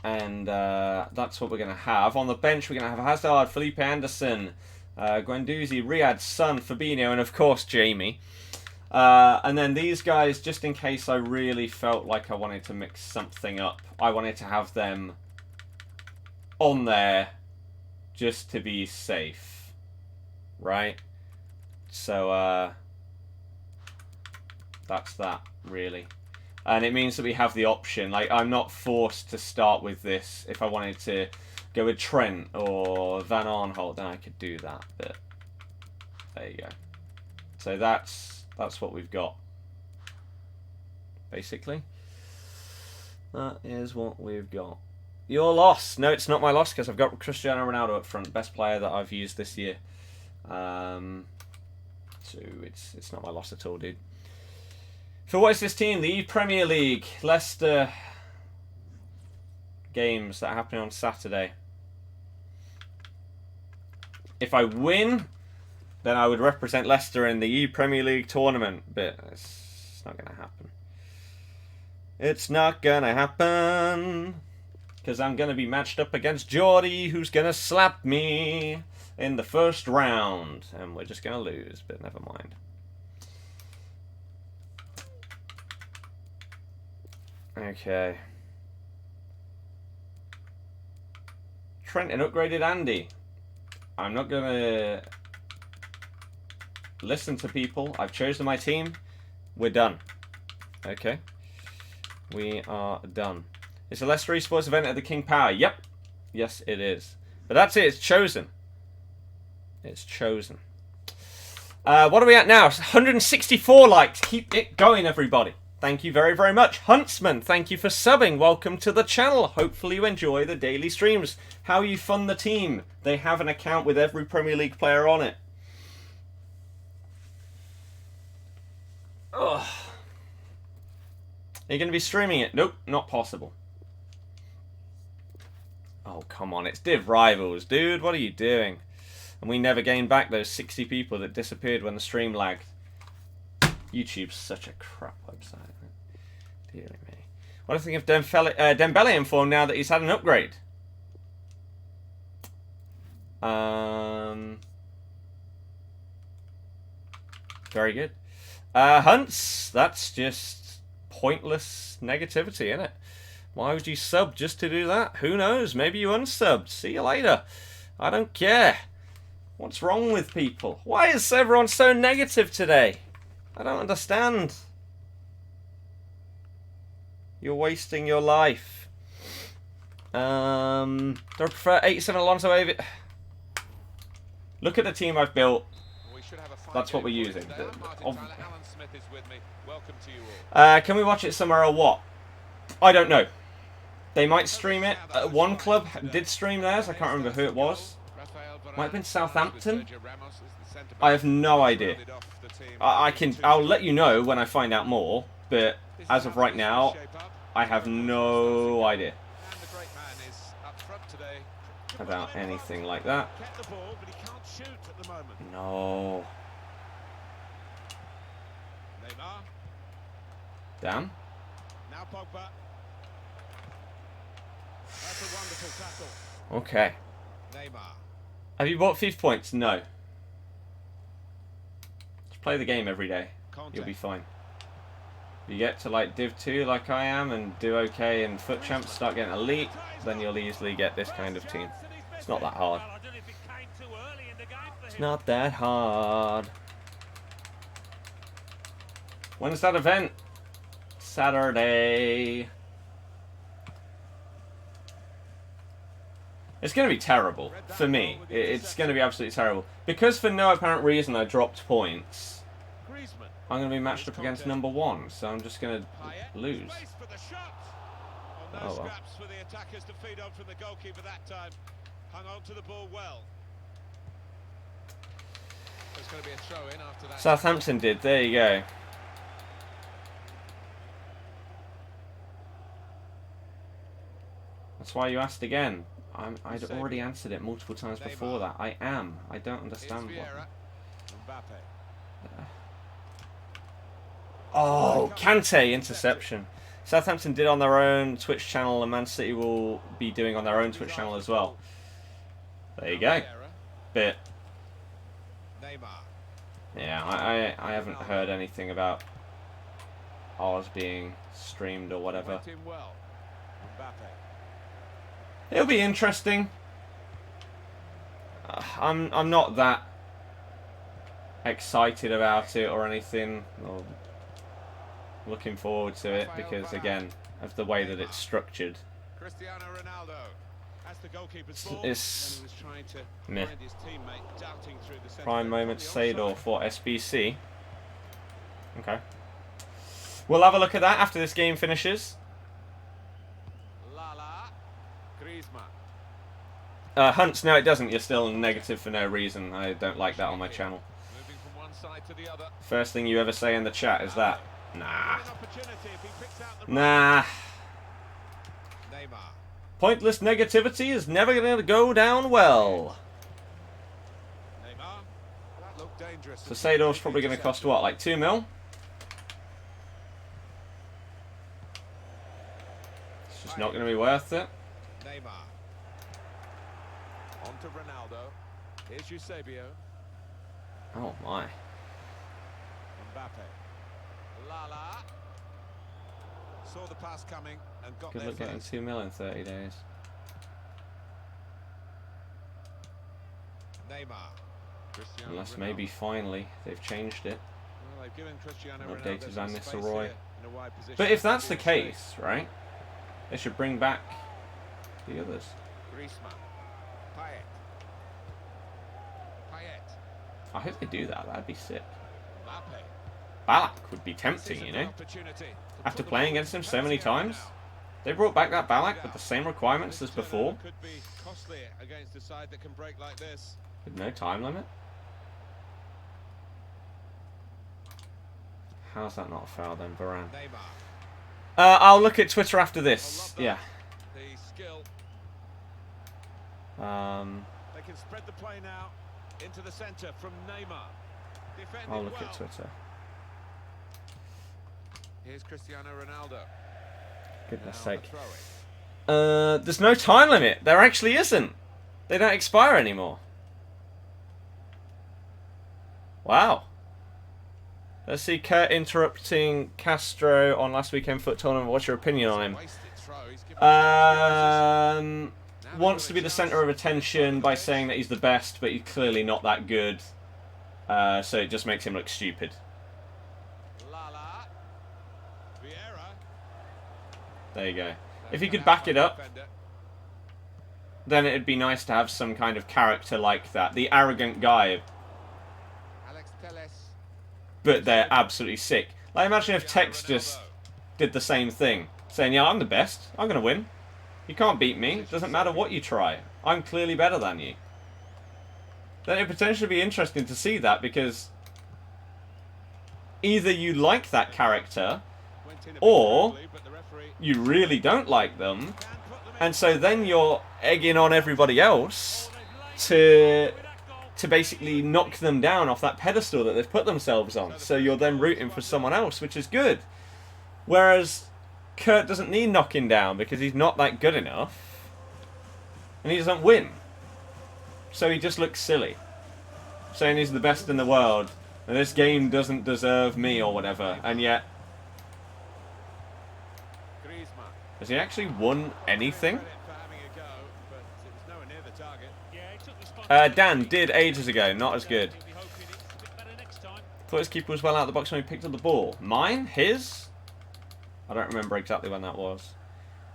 And that's what we're going to have. On the bench, we're going to have Hazard, Felipe Anderson, Guendouzi, Riyad, Son, Fabinho, and of course, Jamie. And then these guys, just in case I really felt like I wanted to mix something up, I wanted to have them on there just to be safe. Right? So, that's that, really. And it means that we have the option. Like, I'm not forced to start with this. If I wanted to go with Trent or Van Aanholt, then I could do that. But there you go. So that's what we've got. Basically. That is what we've got. Your loss. No, it's not my loss because I've got Cristiano Ronaldo up front. Best player that I've used this year. So it's not my loss at all, dude. So what is this team? The ePremier League Leicester games that are happening on Saturday. If I win, then I would represent Leicester in the ePremier League tournament, but it's not going to happen. It's not going to happen because I'm going to be matched up against Geordie, who's going to slap me in the first round, and we're just going to lose, but never mind. Okay. Trent and upgraded Andy. I'm not going to listen to people. I've chosen my team. We're done. Okay. We are done. It's a Leicester Esports event at the King Power. Yep. Yes, it is. But that's it. It's chosen. It's chosen. What are we at now? 164 likes. Keep it going, everybody. Thank you very, very much. Huntsman, thank you for subbing. Welcome to the channel. Hopefully you enjoy the daily streams. How you fund the team. They have an account with every Premier League player on it. Ugh. Are you going to be streaming it? Nope, not possible. Oh, come on. It's Div Rivals, dude. What are you doing? And we never gained back those 60 people that disappeared when the stream lagged. YouTube's such a crap website. Dear me. What do you think of Dembele in form now that he's had an upgrade? Very good. Hunts, that's just pointless negativity, isn't it? Why would you sub just to do that? Who knows? Maybe you unsubbed. See you later. I don't care. What's wrong with people? Why is everyone so negative today? I don't understand. You're wasting your life. Do I prefer 87 Alonso over... Look at the team I've built. That's what we're using. Can we watch it somewhere or what? I don't know. They might stream it. One club did stream theirs. I can't remember who it was. Might have been Southampton. I have no idea. I'll let you know when I find out more. But as of right now, I have no idea about anything like that. No. Damn. Now Pogba. That's a wonderful tackle. Okay. Neymar. Have you bought FIFA points? No. Just play the game every day. You'll be fine. You get to like Div 2 like I am and do okay in FUT Champs, start getting elite, then you'll easily get this kind of team. It's not that hard. It's not that hard. When's that event? Saturday. It's going to be terrible for me. It's going to be absolutely terrible. Because for no apparent reason I dropped points, I'm going to be matched up against number 1, so I'm just going to lose. Oh well. Southampton did, there you go. That's why you asked again. I'd already answered it multiple times before that. I am. I don't understand what. Oh, Kante interception. Southampton did on their own Twitch channel, and Man City will be doing on their own Twitch channel as well. There you go. Bit. Yeah, I haven't heard anything about ours being streamed or whatever. It'll be interesting. I'm not that excited about it or anything, or looking forward to it, because again of the way that it's structured. It's meh. Prime moment Sador for SBC. Okay. We'll have a look at that after this game finishes. Hunts, no it doesn't. You're still negative for no reason. I don't like that on my channel. First thing you ever say in the chat is that. Nah. Nah. Pointless negativity is never going to go down well. So Sador's probably going to cost what, like 2 mil? It's just not going to be worth it. On to Ronaldo. Here's Eusebio. Oh my. Mbappe. Lala. Saw the pass coming and got Good there luck getting first. 2 mil in 30 days. Neymar. Unless maybe finally they've changed it. Well, they've given Cristiano Updated Ronaldo Van some space Nistelrooy. here in a wide position. But if that's the case, right, they should bring back the others. Griezmann. Payet. I hope they do that. That'd be sick. Mbappe. Balak would be tempting, you know. After playing against him so many times, they brought back that Balak with the same requirements as before, Could be costly against a side that can break like this. with no time limit. How's that not a foul then, Varane? Neymar. I'll look at Twitter after this. Yeah. The skill. They can spread the play now into the centre from Neymar. Defending I'll look well. at Twitter. Here's Cristiano Ronaldo. Goodness Now a sake. throw-in. There's no time limit. There actually isn't. They don't expire anymore. Wow. Let's see Kurt interrupting Castro on last weekend FUT tournament. What's your opinion on him? Wasted throw. He's given Wants to be the centre of attention by saying that he's the best, but he's clearly not that good. So it just makes him look stupid. Lala. Vieira. There you go. If he could back it up, then it'd be nice to have some kind of character like that. The arrogant guy. Alex Telles. But they're absolutely sick. Like, imagine if Tex just did the same thing. Saying, yeah, I'm the best. I'm going to win. You can't beat me. It doesn't matter what you try. I'm clearly better than you. Then it'd potentially be interesting to see that, because either you like that character, or you really don't like them, and so then you're egging on everybody else to basically knock them down off that pedestal that they've put themselves on. So you're then rooting for someone else, which is good. Whereas Kurt doesn't need knocking down because he's not that good enough. And he doesn't win. So he just looks silly. Saying he's the best in the world. And this game doesn't deserve me or whatever. And yet... has he actually won anything? Dan did ages ago. Not as good. Thought his keeper was well out of the box when he picked up the ball. Mine? His? I don't remember exactly when that was.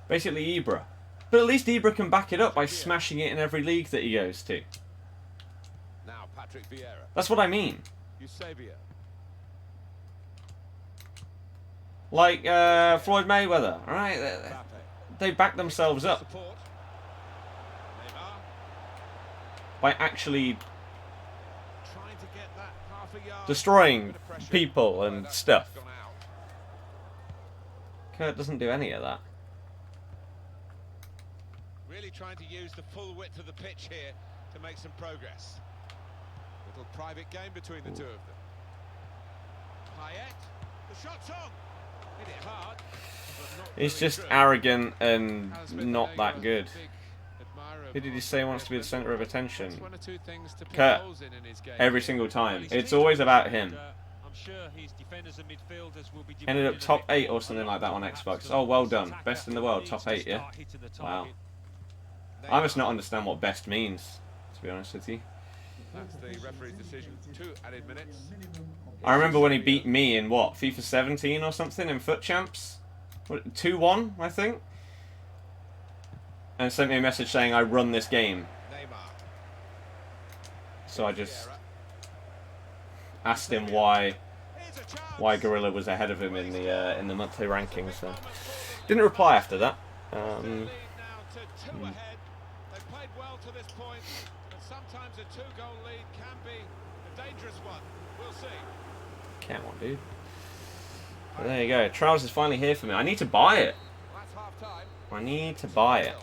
Basically Ibra. But at least Ibra can back it up by smashing it in every league that he goes to. Now Patrick Vieira. That's what I mean. Eusebio. Like Floyd Mayweather, alright? They back themselves up Support. Neymar. by actually Trying to get that half a yard. destroying Bit of pressure. people and That's stuff. gone out. Kurt doesn't do any of that. Really trying to use the full width of the pitch here to make some progress. Little private game between the two of them. Payet, the shot's on. Hit it hard. But not He's really just through. arrogant and Hasn't not been that good. big admirer of Who did he say wants to be the centre of attention? That's one or two things to pick Kurt. holes in his game. Every single time. It's always about him. I'm sure his defenders and midfielders will be Ended up demanding a top bit 8 or more. something like that on Perhaps Xbox. the Oh, well done. attacker Best in the world. needs Top to 8, yeah? start hitting the Wow. target. I must not understand what best means, to be honest with you. That's the referee's decision. 2 added minutes. I remember when he beat me in, what, FIFA 17 or something in FUT Champs? 2-1, I think? And sent me a message saying I run this game. Neymar. So I just Vieira. asked him why Here's a chance. Gorilla was ahead of him in the monthly rankings. So didn't reply after that. Lead now to 2 ahead. They played well to this point, but sometimes a 2-goal lead can be a dangerous one. We'll see. Come on, dude. But there you go. Trials is finally here for me. I need to buy it. That's half time. I need to buy it.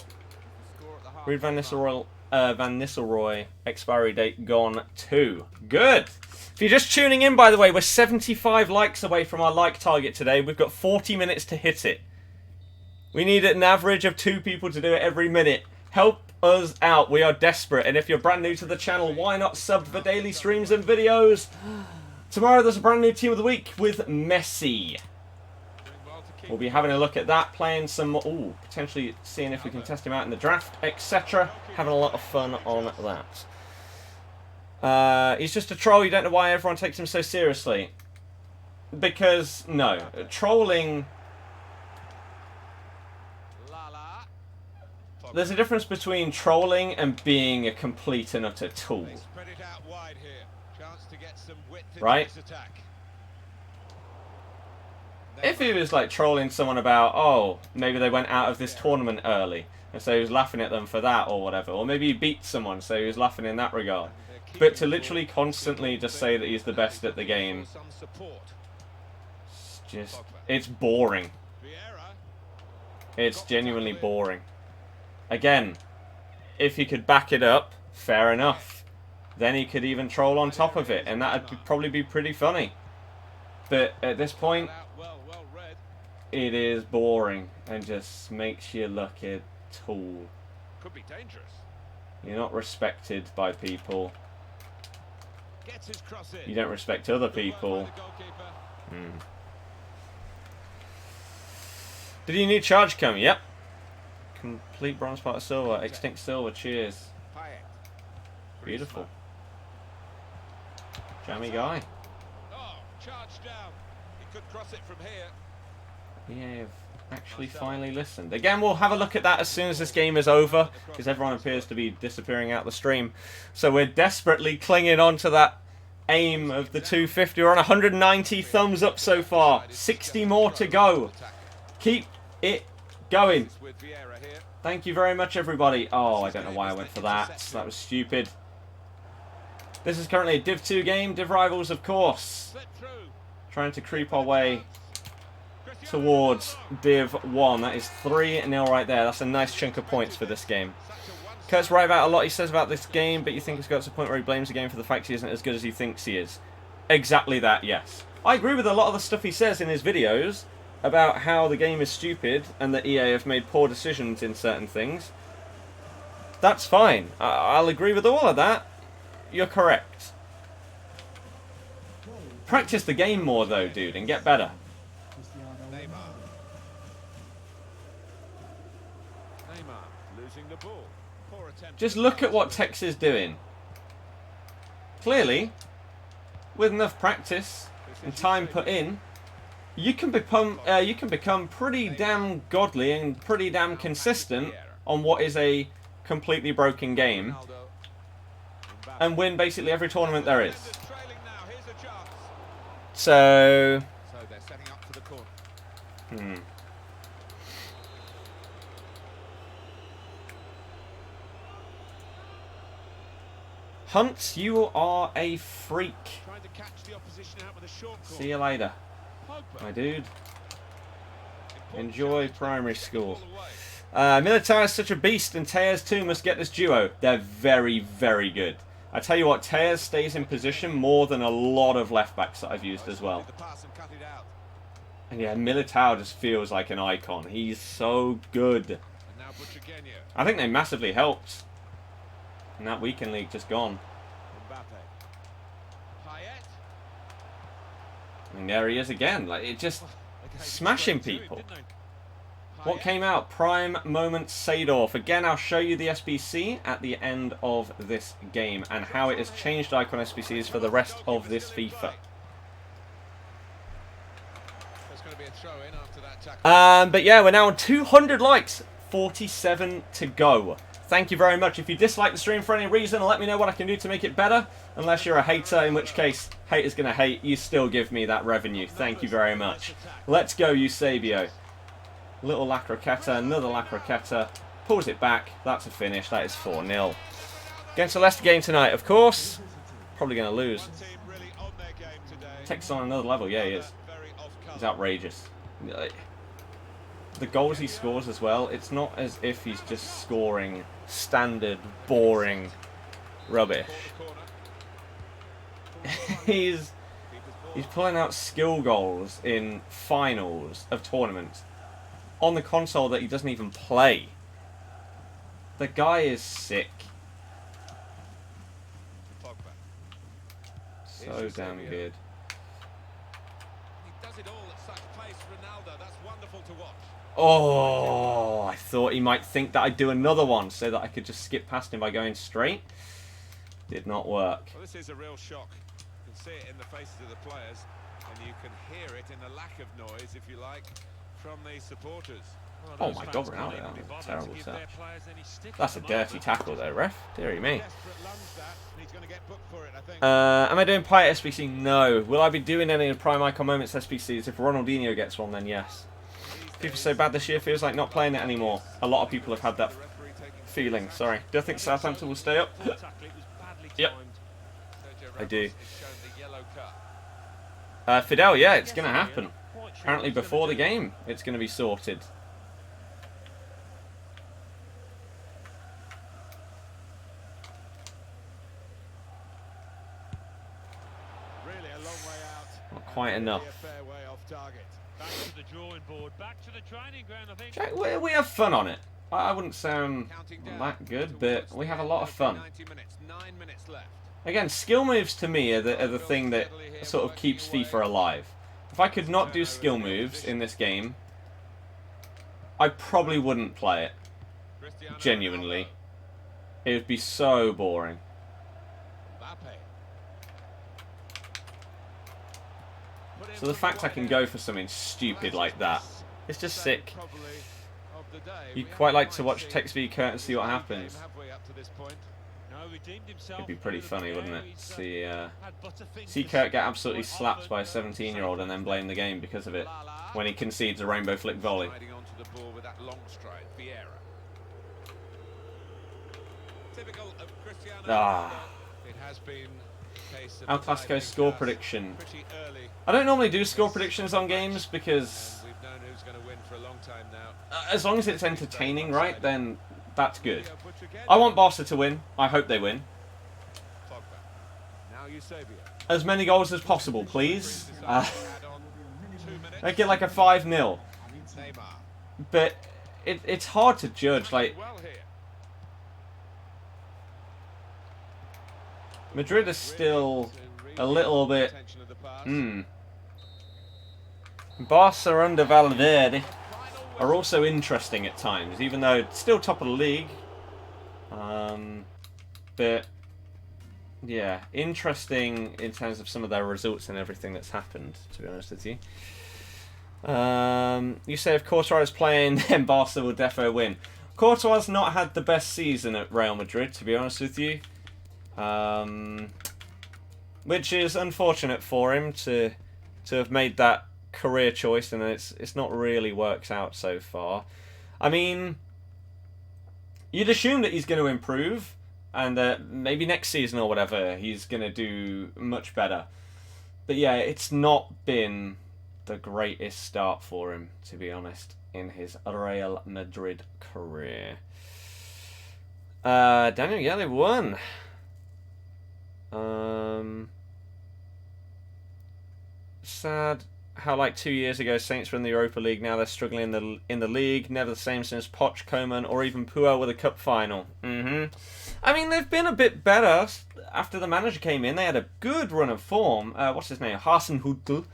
Score at the half Reed Van time mark. Nistelrooy, expiry date gone too. Good. If you're just tuning in, by the way, we're 75 likes away from our like target today. We've got 40 minutes to hit it. We need an average of 2 people to do it every minute. Help us out. We are desperate. And if you're brand new to the channel, why not sub for daily streams and videos? Tomorrow there's a brand new team of the week with Messi. Doing well to keep We'll be having a look at that, playing some, potentially seeing if we can test him out in the draft, etc. Having a lot of fun on that. He's just a troll. You don't know why everyone takes him so seriously. Because, no. Trolling... Lala. There's a difference between trolling and being a complete and utter tool. They spread it out wide here. Chance to get some width into Right. this attack. If he was like trolling someone about, oh, maybe they went out of this tournament early, and so he was laughing at them for that or whatever, or maybe he beat someone, so he was laughing in that regard. But to literally constantly just say that he's the best at the game, Some support. it's boring. Vieira. It's genuinely boring. Again, if he could back it up, fair enough. Then he could even troll on top of it, and that would probably be pretty funny. But at this point, it is boring and just makes you look a tool. Could be dangerous. You're not respected by people. Gets his cross in. You don't respect other people. Did you need charge come? Yep. Complete bronze part of silver. Extinct silver. Cheers. Beautiful. Jammy guy. Oh, charge down. He could cross it from here. Yeah, I've actually finally listened. Again, we'll have a look at that as soon as this game is over, because everyone appears to be disappearing out the stream. So we're desperately clinging on to that aim of the 250. We're on 190 thumbs up so far. 60 more to go. Keep it going. Thank you very much, everybody. Oh, I don't know why I went for that. That was stupid. This is currently a Div 2 game. Div Rivals, of course. Trying to creep our way towards Div 1. That is 3-0 right there. That's a nice chunk of points for this game. Kurt's right about a lot he says about this game, but you think it's got to the point where he blames the game for the fact he isn't as good as he thinks he is. Exactly that, yes. I agree with a lot of the stuff he says in his videos about how the game is stupid and that EA have made poor decisions in certain things. That's fine. I'll agree with all of that. You're correct. Practice the game more though, dude, and get better. Just look at what Tex is doing. Clearly, with enough practice and time put in, you can become pretty damn godly and pretty damn consistent on what is a completely broken game and win basically every tournament there is. So they're setting up for the corner. Hunt, you are a freak. Trying to catch the opposition out with a short corner. See you later, my dude. Enjoy primary school. Militao is such a beast, and Tejas too must get this duo. They're very, very good. I tell you what, Tejas stays in position more than a lot of left backs that I've used as well. And yeah, Militao just feels like an icon. He's so good. I think they massively helped. And that weekend league just gone. I mean, there he is again. Like, it just smashing people. What came out? Prime Moment Seedorf. Again, I'll show you the SBC at the end of this game and how it has changed icon SBCs for the rest of this FIFA. But yeah, we're now on 200 likes. 47 to go. Thank you very much. If you dislike the stream for any reason, let me know what I can do to make it better. Unless you're a hater, in which case, haters gonna hate. You still give me that revenue. Thank you very much. Let's go, Eusebio. Little Lacroqueta, another Lacroqueta. Pulls it back. That's a finish. That is 4-0. Against the Leicester game tonight, of course. Probably going to lose. Takes on another level. Yeah, he is. He's outrageous. The goals he scores as well, it's not as if he's just scoring standard, boring rubbish. He's pulling out skill goals in finals of tournaments on the console that he doesn't even play. The guy is sick. So damn good. He does it all at such pace, Ronaldo. That's wonderful to watch. Oh, I thought he might think that I'd do another one so that I could just skip past him by going straight. Did not work. Well, this is a real shock. You can see it in the faces of the players, and you can hear it in the lack of noise, if you like, from the supporters. Oh my God, Ronaldo, that was a terrible touch. That's a dirty tackle there, ref. Deary me. Am I doing Pirate SBC? No. Will I be doing any of Prime Icon Moments SBCs? If Ronaldinho gets one, then yes. FIFA's so bad this year, feels like not playing it anymore. A lot of people have had that feeling. Sorry. Do I think Southampton will stay up? Yep. I do. Fidel, yeah, it's going to happen. Apparently before the game, it's going to be sorted. Not quite enough. Back to the drawing board, back to the training ground, I think. Jack, we have fun on it. I wouldn't sound that good, but we have a lot of fun. Again, skill moves to me are the thing that sort of keeps FIFA alive. If I could not do skill moves in this game, I probably wouldn't play it. Genuinely. It would be so boring. So the fact I can go for something stupid like that, it's just sick. You'd quite like to watch Text v Kurt and see what happens. It'd be pretty funny, wouldn't it? See Kurt get absolutely slapped by a 17-year-old and then blame the game because of it when he concedes a rainbow flick volley. Ah. El Clasico score prediction. I don't normally do score predictions on games because as long as it's entertaining, right, then that's good. I want Barca to win. I hope they win. As many goals as possible, please. Make it like a 5-0. But it's hard to judge. Like, Madrid is still a little bit... Barca under Valverde are also interesting at times, even though it's still top of the league. But, yeah, interesting in terms of some of their results and everything that's happened, to be honest with you. You say if Courtois is playing, then Barca will defo win. Courtois has not had the best season at Real Madrid, to be honest with you. Which is unfortunate for him to have made that career choice, and it's not really worked out so far. I mean, you'd assume that he's going to improve, and that maybe next season or whatever he's going to do much better. But yeah, it's not been the greatest start for him, to be honest, in his Real Madrid career. Daniel, yeah, they won. Sad how like 2 years ago Saints were in the Europa League, now they're struggling in the league. Never the same since Poch, Koeman, or even Puel with a cup final. I mean, they've been a bit better after the manager came in. They had a good run of form. What's his name? Hasenhüttl.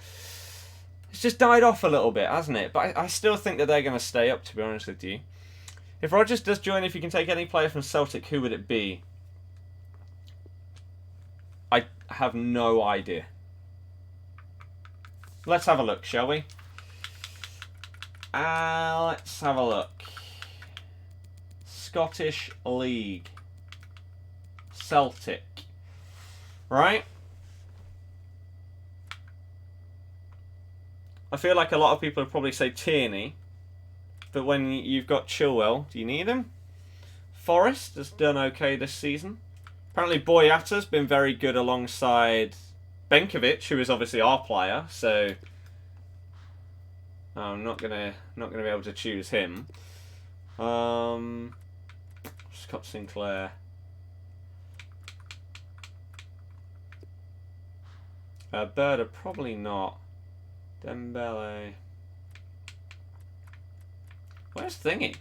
It's just died off a little bit, hasn't it? But I still think that they're going to stay up, to be honest with you. If Rodgers does join, if you can take any player from Celtic, who would it be? I have no idea. Let's have a look, shall we? Let's have a look. Scottish League. Celtic. Right? I feel like a lot of people would probably say Tierney. But when you've got Chilwell, do you need him? Forest has done okay this season. Apparently Boyata's been very good alongside Benkovic, who is obviously our player, so I'm not gonna be able to choose him. Scott Sinclair. Berda, probably not. Dembele. Where's Thingy?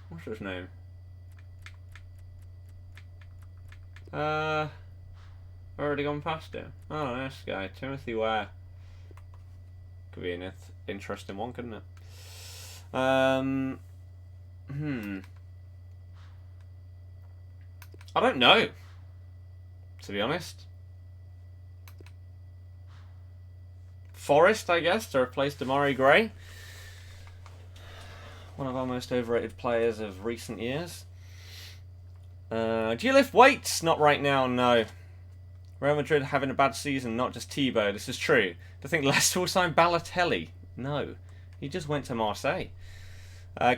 What's his name? Already gone past him. Oh, this guy, Timothy Ware. Could be an interesting one, couldn't it? I don't know, to be honest. Forest, I guess, to replace Damari Gray. One of our most overrated players of recent years. Do you lift weights? Not right now, no. Real Madrid having a bad season, not just Thibaut. This is true. Do you think Leicester will sign Balotelli? No. He just went to Marseille.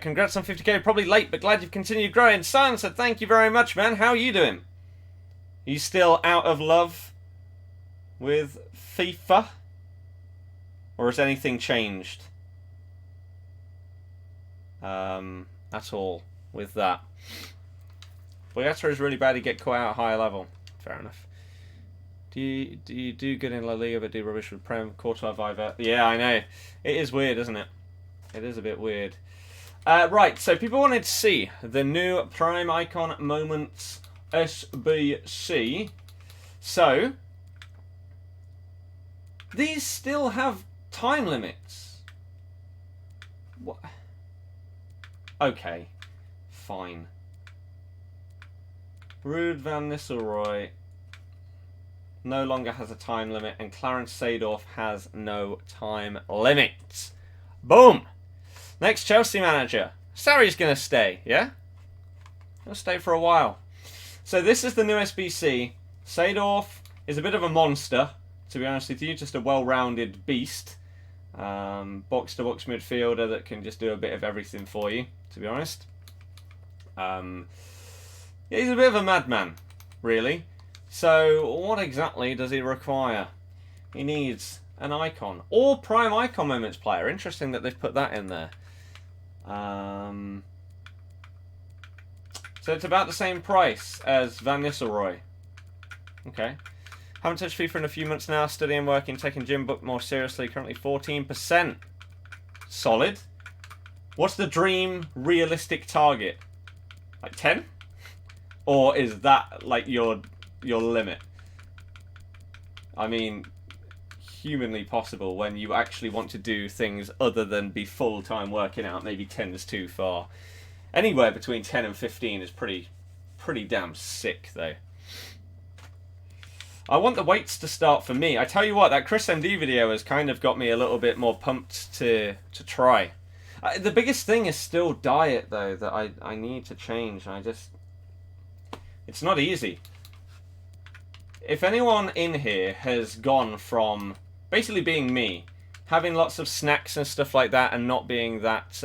Congrats on 50k. Probably late, but glad you've continued growing. Son said, thank you very much, man. How are you doing? Are you still out of love with FIFA? Or has anything changed? At all with that. Boyata is really bad to get caught out at higher level. Fair enough. Do you do good in La Liga but do rubbish with Prem? Courtois, Viva. Yeah, I know. It is weird, isn't it? It is a bit weird. Right, so people wanted to see the new Prime Icon Moments SBC. So, these still have time limits. What? Okay, fine. Ruud van Nistelrooy no longer has a time limit, and Clarence Seedorf has no time limit. Boom! Next Chelsea manager. Sarri's going to stay, yeah? He'll stay for a while. So this is the new SBC. Seedorf is a bit of a monster, to be honest with you. Just a well-rounded beast. Box-to-box midfielder that can just do a bit of everything for you, to be honest. He's a bit of a madman, really. So what exactly does he require? He needs an icon. Or Prime Icon Moments player. Interesting that they've put that in there. So it's about the same price as Van Nistelrooy. Okay. Haven't touched FIFA in a few months now. Studying, working, taking gym book more seriously. Currently 14%. Solid. What's the dream realistic target? Like 10? Or is that like your limit? I mean, humanly possible when you actually want to do things other than be full-time working out. Maybe 10 is too far. Anywhere between 10 and 15 is pretty damn sick, though. I want the weights to start for me. I tell you what, that Chris MD video has kind of got me a little bit more pumped to try. The biggest thing is still diet, though, that I need to change. It's not easy. If anyone in here has gone from basically being me, having lots of snacks and stuff like that, and not being that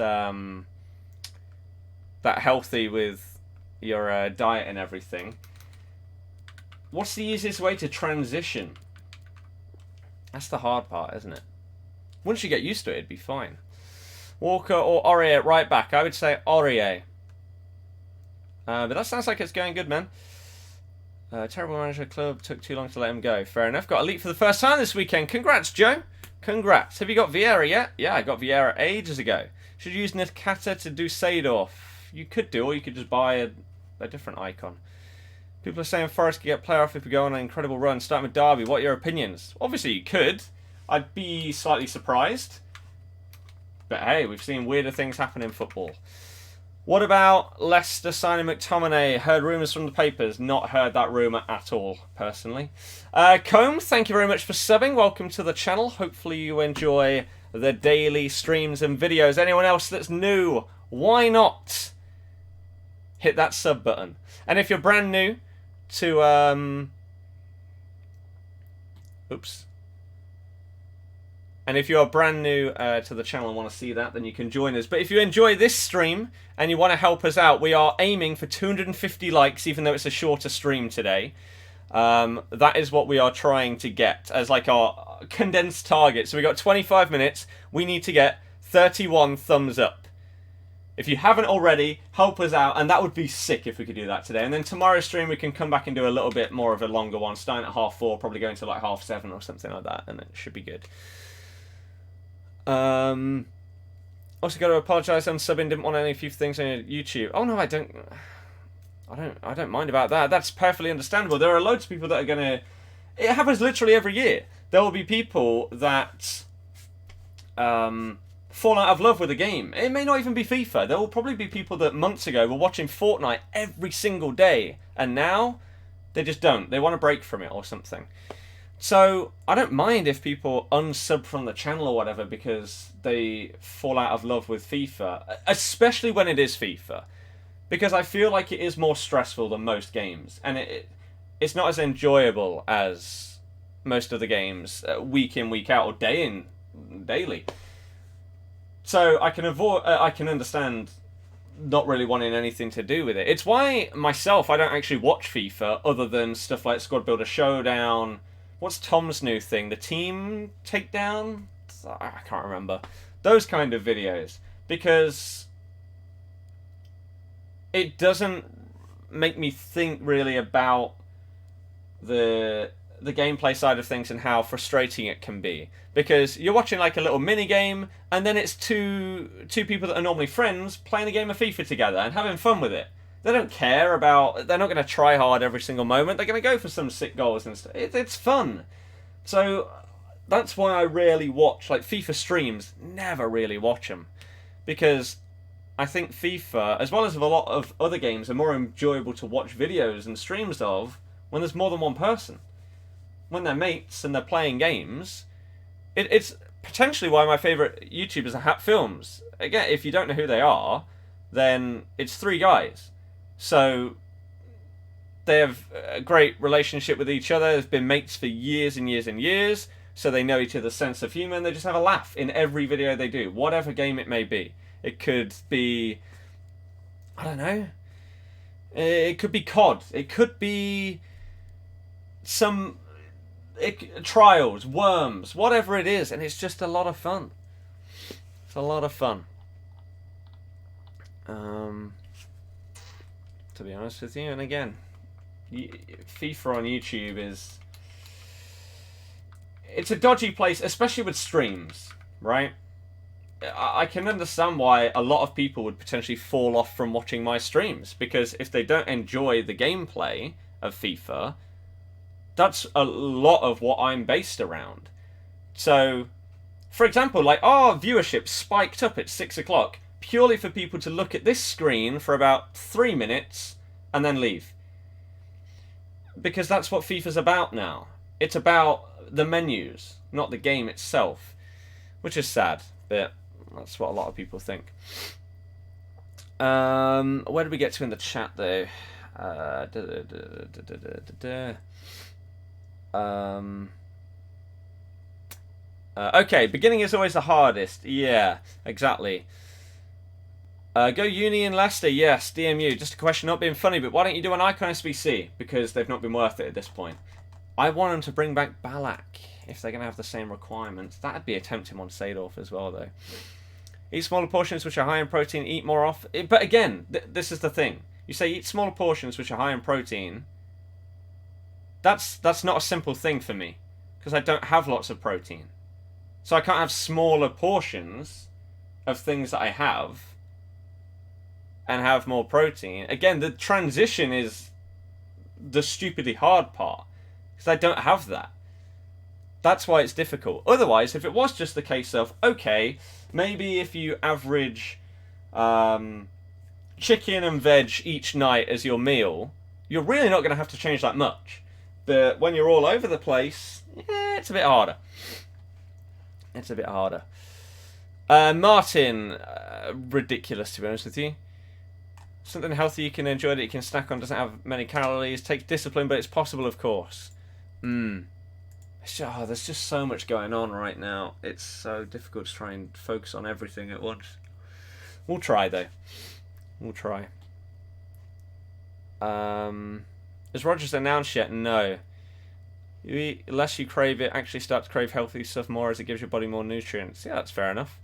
that healthy with your diet and everything, what's the easiest way to transition? That's the hard part, isn't it? Once you get used to it, it'd be fine. Walker or Aurier at right back? I would say Aurier. But that sounds like it's going good, man. Terrible manager club, took too long to let him go. Fair enough. Got Elite for the first time this weekend. Congrats, Joe. Congrats. Have you got Vieira yet? Yeah, I got Vieira ages ago. Should use Nikata to do Seedorf. You could do, or you could just buy a different icon. People are saying Forest could get player off if we go on an incredible run, starting with Derby. What are your opinions? Obviously you could. I'd be slightly surprised. But hey, we've seen weirder things happen in football. What about Leicester signing McTominay? Heard rumours from the papers. Not heard that rumour at all, personally. Combe, thank you very much for subbing. Welcome to the channel. Hopefully you enjoy the daily streams and videos. Anyone else that's new, why not hit that sub button? And if you're brand new to... Oops. And if you're brand new to the channel and want to see that, then you can join us. But if you enjoy this stream and you want to help us out, we are aiming for 250 likes, even though it's a shorter stream today. That is what we are trying to get as like our condensed target. So we got 25 minutes. We need to get 31 thumbs up. If you haven't already, help us out, and that would be sick if we could do that today. And then tomorrow's stream, we can come back and do a little bit more of a longer one, starting at 4:30, probably going to like 7:30 or something like that, and it should be good. Also got to apologise on subbing. Didn't want any few things on YouTube. Oh no, I don't mind about that. That's perfectly understandable. There are loads of people that are gonna. It happens literally every year. There will be people that fall out of love with a game. It may not even be FIFA. There will probably be people that months ago were watching Fortnite every single day, and now they just don't. They want to break from it or something. So I don't mind if people unsub from the channel or whatever because they fall out of love with FIFA, especially when it is FIFA, because I feel like it is more stressful than most games, and it's not as enjoyable as most of the games week in, week out, or daily. So I can understand not really wanting anything to do with it. It's why myself I don't actually watch FIFA other than stuff like Squad Builder Showdown. What's Tom's new thing? The Team Takedown? I can't remember. Those kind of videos. Because it doesn't make me think really about the the gameplay side of things and how frustrating it can be. Because you're watching like a little mini game, and then it's two people that are normally friends playing a game of FIFA together and having fun with it. They don't care about... They're not going to try hard every single moment. They're going to go for some sick goals and stuff. It's fun. So that's why I rarely watch... Like, FIFA streams, never really watch them. Because I think FIFA, as well as a lot of other games, are more enjoyable to watch videos and streams of when there's more than one person. When they're mates and they're playing games, it's potentially why my favourite YouTubers are Hat Films. Again, if you don't know who they are, then it's 3 guys. So they have a great relationship with each other. They've been mates for years and years and years. So they know each other's sense of humour, and they just have a laugh in every video they do, whatever game it may be. It could be, I don't know, it could be COD. It could be some trials, worms, whatever it is, and it's just a lot of fun. It's a lot of fun. To be honest with you, and again, FIFA on YouTube is... It's a dodgy place, especially with streams, right? I can understand why a lot of people would potentially fall off from watching my streams, because if they don't enjoy the gameplay of FIFA, that's a lot of what I'm based around. So, for example, like, our viewership spiked up at 6 o'clock purely for people to look at this screen for about 3 minutes and then leave. Because that's what FIFA's about now. It's about the menus, not the game itself, which is sad, but that's what a lot of people think. Where did we get to in the chat, though? Okay, beginning is always the hardest. Yeah, exactly. Go uni in Leicester, yes, DMU. Just a question, not being funny, but why don't you do an Icon SBC? Because they've not been worth it at this point. I want them to bring back Ballack, if they're going to have the same requirements. That'd be a tempting one, Seedorf, as well, though. Eat smaller portions which are high in protein, eat more off. But again, this is the thing. You say eat smaller portions which are high in protein. That's not a simple thing for me, because I don't have lots of protein. So I can't have smaller portions of things that I have and have more protein. Again, the transition is the stupidly hard part, because I don't have that. That's why it's difficult. Otherwise, if it was just the case of, okay, maybe if you average chicken and veg each night as your meal, you're really not going to have to change that much. But when you're all over the place, yeah, it's a bit harder. It's a bit harder. Martin, ridiculous to be honest with you. Something healthy you can enjoy that you can snack on, doesn't have many calories, takes discipline, but it's possible, of course. It's just, there's just so much going on right now. It's so difficult to try and focus on everything at once. We'll try, though. We'll try. Is Rogers announced yet? No. You eat, less you crave it, actually start to crave healthy stuff more as it gives your body more nutrients. Yeah, that's fair enough.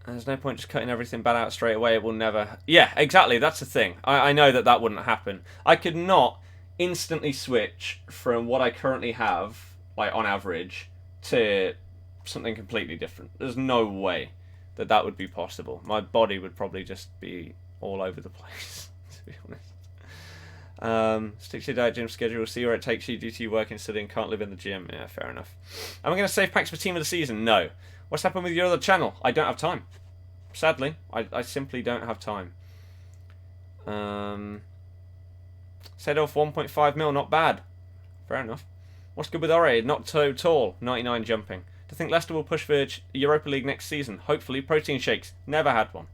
There's no point just cutting everything bad out straight away. It will never... Yeah, exactly. That's the thing. I know that wouldn't happen. I could not instantly switch from what I currently have, like on average, to something completely different. There's no way that would be possible. My body would probably just be all over the place, to be honest. Stick to your diet, gym schedule, see where it takes you due to your work and studying, can't live in the gym. Yeah, fair enough. Am I going to save packs for team of the season? No. What's happened with your other channel? I don't have time. Sadly, I simply don't have time. Set off 1.5 mil, not bad. Fair enough. What's good with Ore? Not so tall, 99 jumping. Do you think Leicester will push for Europa League next season? Hopefully, protein shakes. Never had one.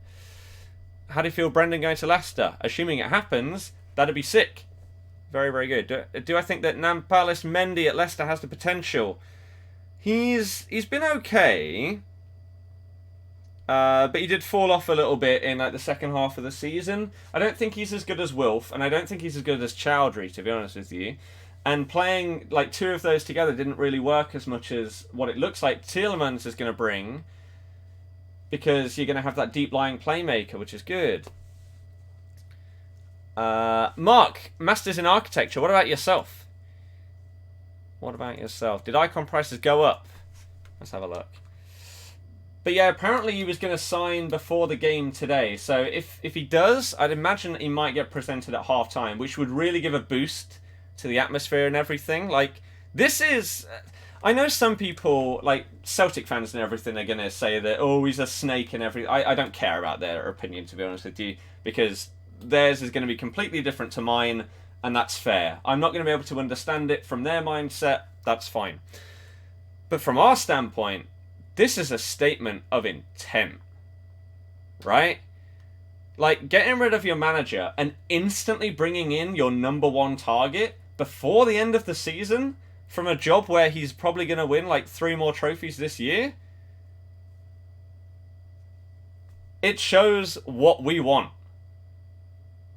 How do you feel Brendan going to Leicester? Assuming it happens, that'd be sick. Very, very good. Do I think that Nampalys Mendy at Leicester has the potential? He's been okay. But he did fall off a little bit in like the second half of the season. I don't think he's as good as Wilf, and I don't think he's as good as Chowdhury, to be honest with you. And playing like two of those together didn't really work as much as what it looks like Tielemans is going to bring, because you're going to have that deep-lying playmaker, which is good. Mark, Masters in Architecture. What about yourself? What about yourself? Did icon prices go up? Let's have a look. But yeah, apparently he was going to sign before the game today. So if he does, I'd imagine he might get presented at half-time, which would really give a boost to the atmosphere and everything. Like, this is... I know some people, like Celtic fans and everything, are going to say that, oh, he's a snake and everything. I don't care about their opinion, to be honest with you, because theirs is going to be completely different to mine, and that's fair. I'm not going to be able to understand it from their mindset. That's fine. But from our standpoint, this is a statement of intent, right? Like, getting rid of your manager and instantly bringing in your #1 target before the end of the season from a job where he's probably going to win like 3 more trophies this year. It shows what we want.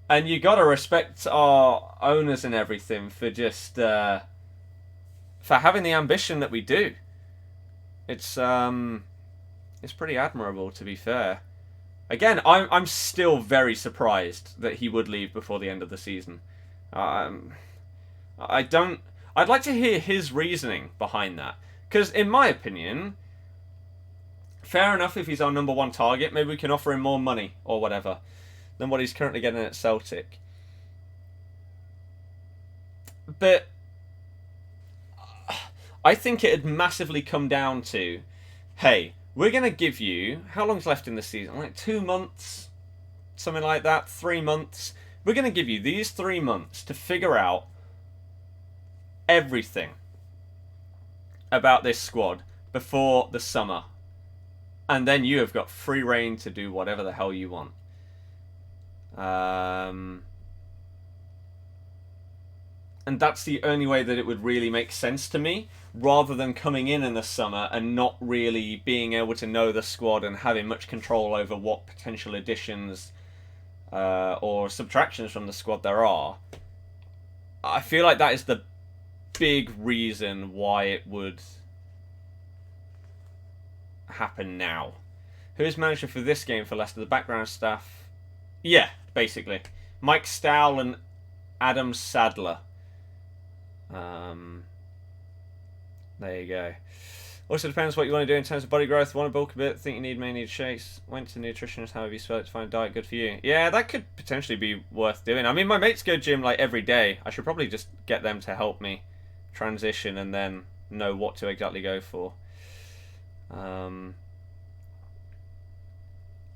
And you got to respect our owners and everything for just for having the ambition that we do. It's pretty admirable, to be fair. Again, I'm still very surprised that he would leave before the end of the season. I'd like to hear his reasoning behind that, because in my opinion, fair enough if he's our #1 target. Maybe we can offer him more money or whatever than what he's currently getting at Celtic. But I think it'd massively come down to, hey, we're going to give you... How long's left in the season? Like 2 months? Something like that? 3 months? We're going to give you these 3 months to figure out everything about this squad before the summer. And then you have got free reign to do whatever the hell you want. And that's the only way that it would really make sense to me, rather than coming in the summer and not really being able to know the squad and having much control over what potential additions or subtractions from the squad there are. I feel like that is the big reason why it would happen now. Who is manager for this game for Leicester? The background staff? Yeah, basically. Mike Stowell and Adam Sadler. There you go. Also depends what you want to do in terms of body growth. Want to bulk a bit? Think you may need shakes. Went to nutritionist, however you spell it, to find a diet good for you. Yeah, that could potentially be worth doing. I mean, my mates go gym like every day. I should probably just get them to help me transition and then know what to exactly go for.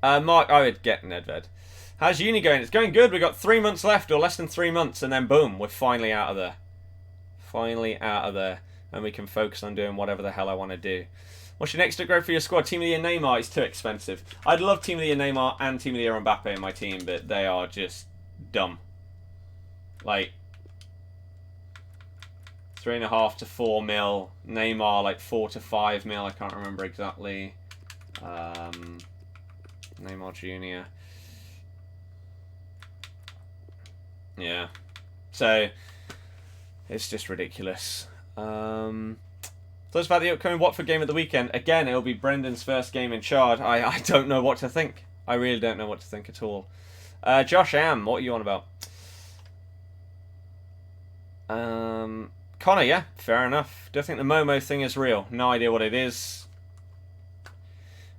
Mark, I would get Nedved. How's uni going? It's going good. We've got 3 months left, or less than 3 months, and then boom, we're finally out of there. Finally out of there. And we can focus on doing whatever the hell I want to do. What's your next upgrade for your squad? Team of the Year Neymar is too expensive. I'd love Team of the Year Neymar and Team of the Year Mbappe in my team, but they are just dumb. Like, 3.5 to 4 mil. Neymar, like 4 to 5 mil. I can't remember exactly. Neymar Jr. Yeah. So, it's just ridiculous. Thoughts about the upcoming Watford game at the weekend. Again, it'll be Brendan's first game in charge. I don't know what to think. I really don't know what to think at all. Josh Am, what are you on about? Connor, yeah, fair enough. Do you think the Momo thing is real? No idea what it is.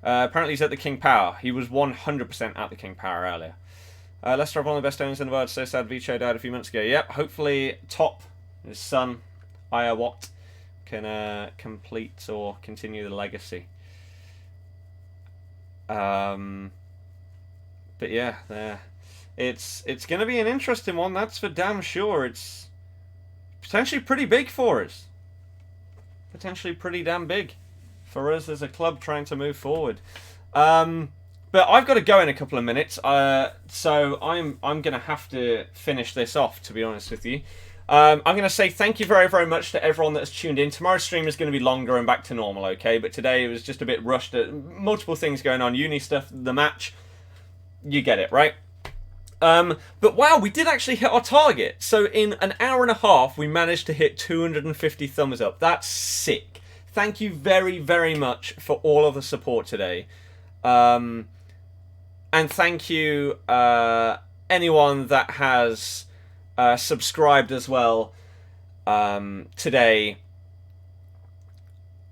Apparently he's at the King Power. He was 100% at the King Power earlier. Leicester have one of the best owners in the world. So sad Vicho died a few months ago. Yep, hopefully Top, his son, Iowat, can complete or continue the legacy. But yeah, it's going to be an interesting one, that's for damn sure. It's potentially pretty big for us. Potentially pretty damn big for us as a club trying to move forward. But I've got to go in a couple of minutes, so I'm going to have to finish this off, to be honest with you. I'm going to say thank you very, very much to everyone that's tuned in. Tomorrow's stream is going to be longer and back to normal, okay? But today it was just a bit rushed. Multiple things going on, uni stuff, the match. You get it, right? But wow, we did actually hit our target. So in an hour and a half, we managed to hit 250 thumbs up. That's sick. Thank you very, very much for all of the support today. And thank you, anyone that has subscribed as well today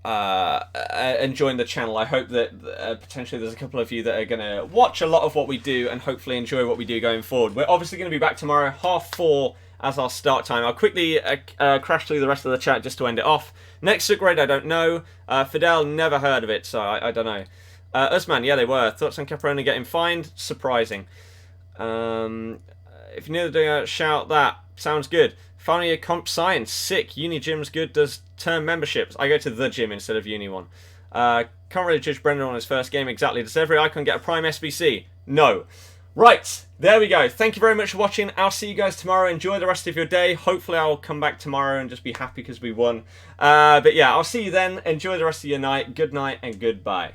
and joined the channel. I hope that potentially there's a couple of you that are going to watch a lot of what we do and hopefully enjoy what we do going forward. We're obviously going to be back tomorrow, 4:30 as our start time. I'll quickly crash through the rest of the chat just to end it off. Next upgrade, I don't know. Fidel, never heard of it, so I don't know. Usman, yeah, they were. Thoughts on Caproni getting fined? Surprising. If you're near the doing, shout that. Sounds good. Finally, a comp science. Sick. Uni gym's good. Does term memberships. I go to the gym instead of uni one. Can't really judge Brendan on his first game exactly. Does every icon get a prime SBC? No. Right. There we go. Thank you very much for watching. I'll see you guys tomorrow. Enjoy the rest of your day. Hopefully I'll come back tomorrow and just be happy because we won. But yeah, I'll see you then. Enjoy the rest of your night. Good night and goodbye.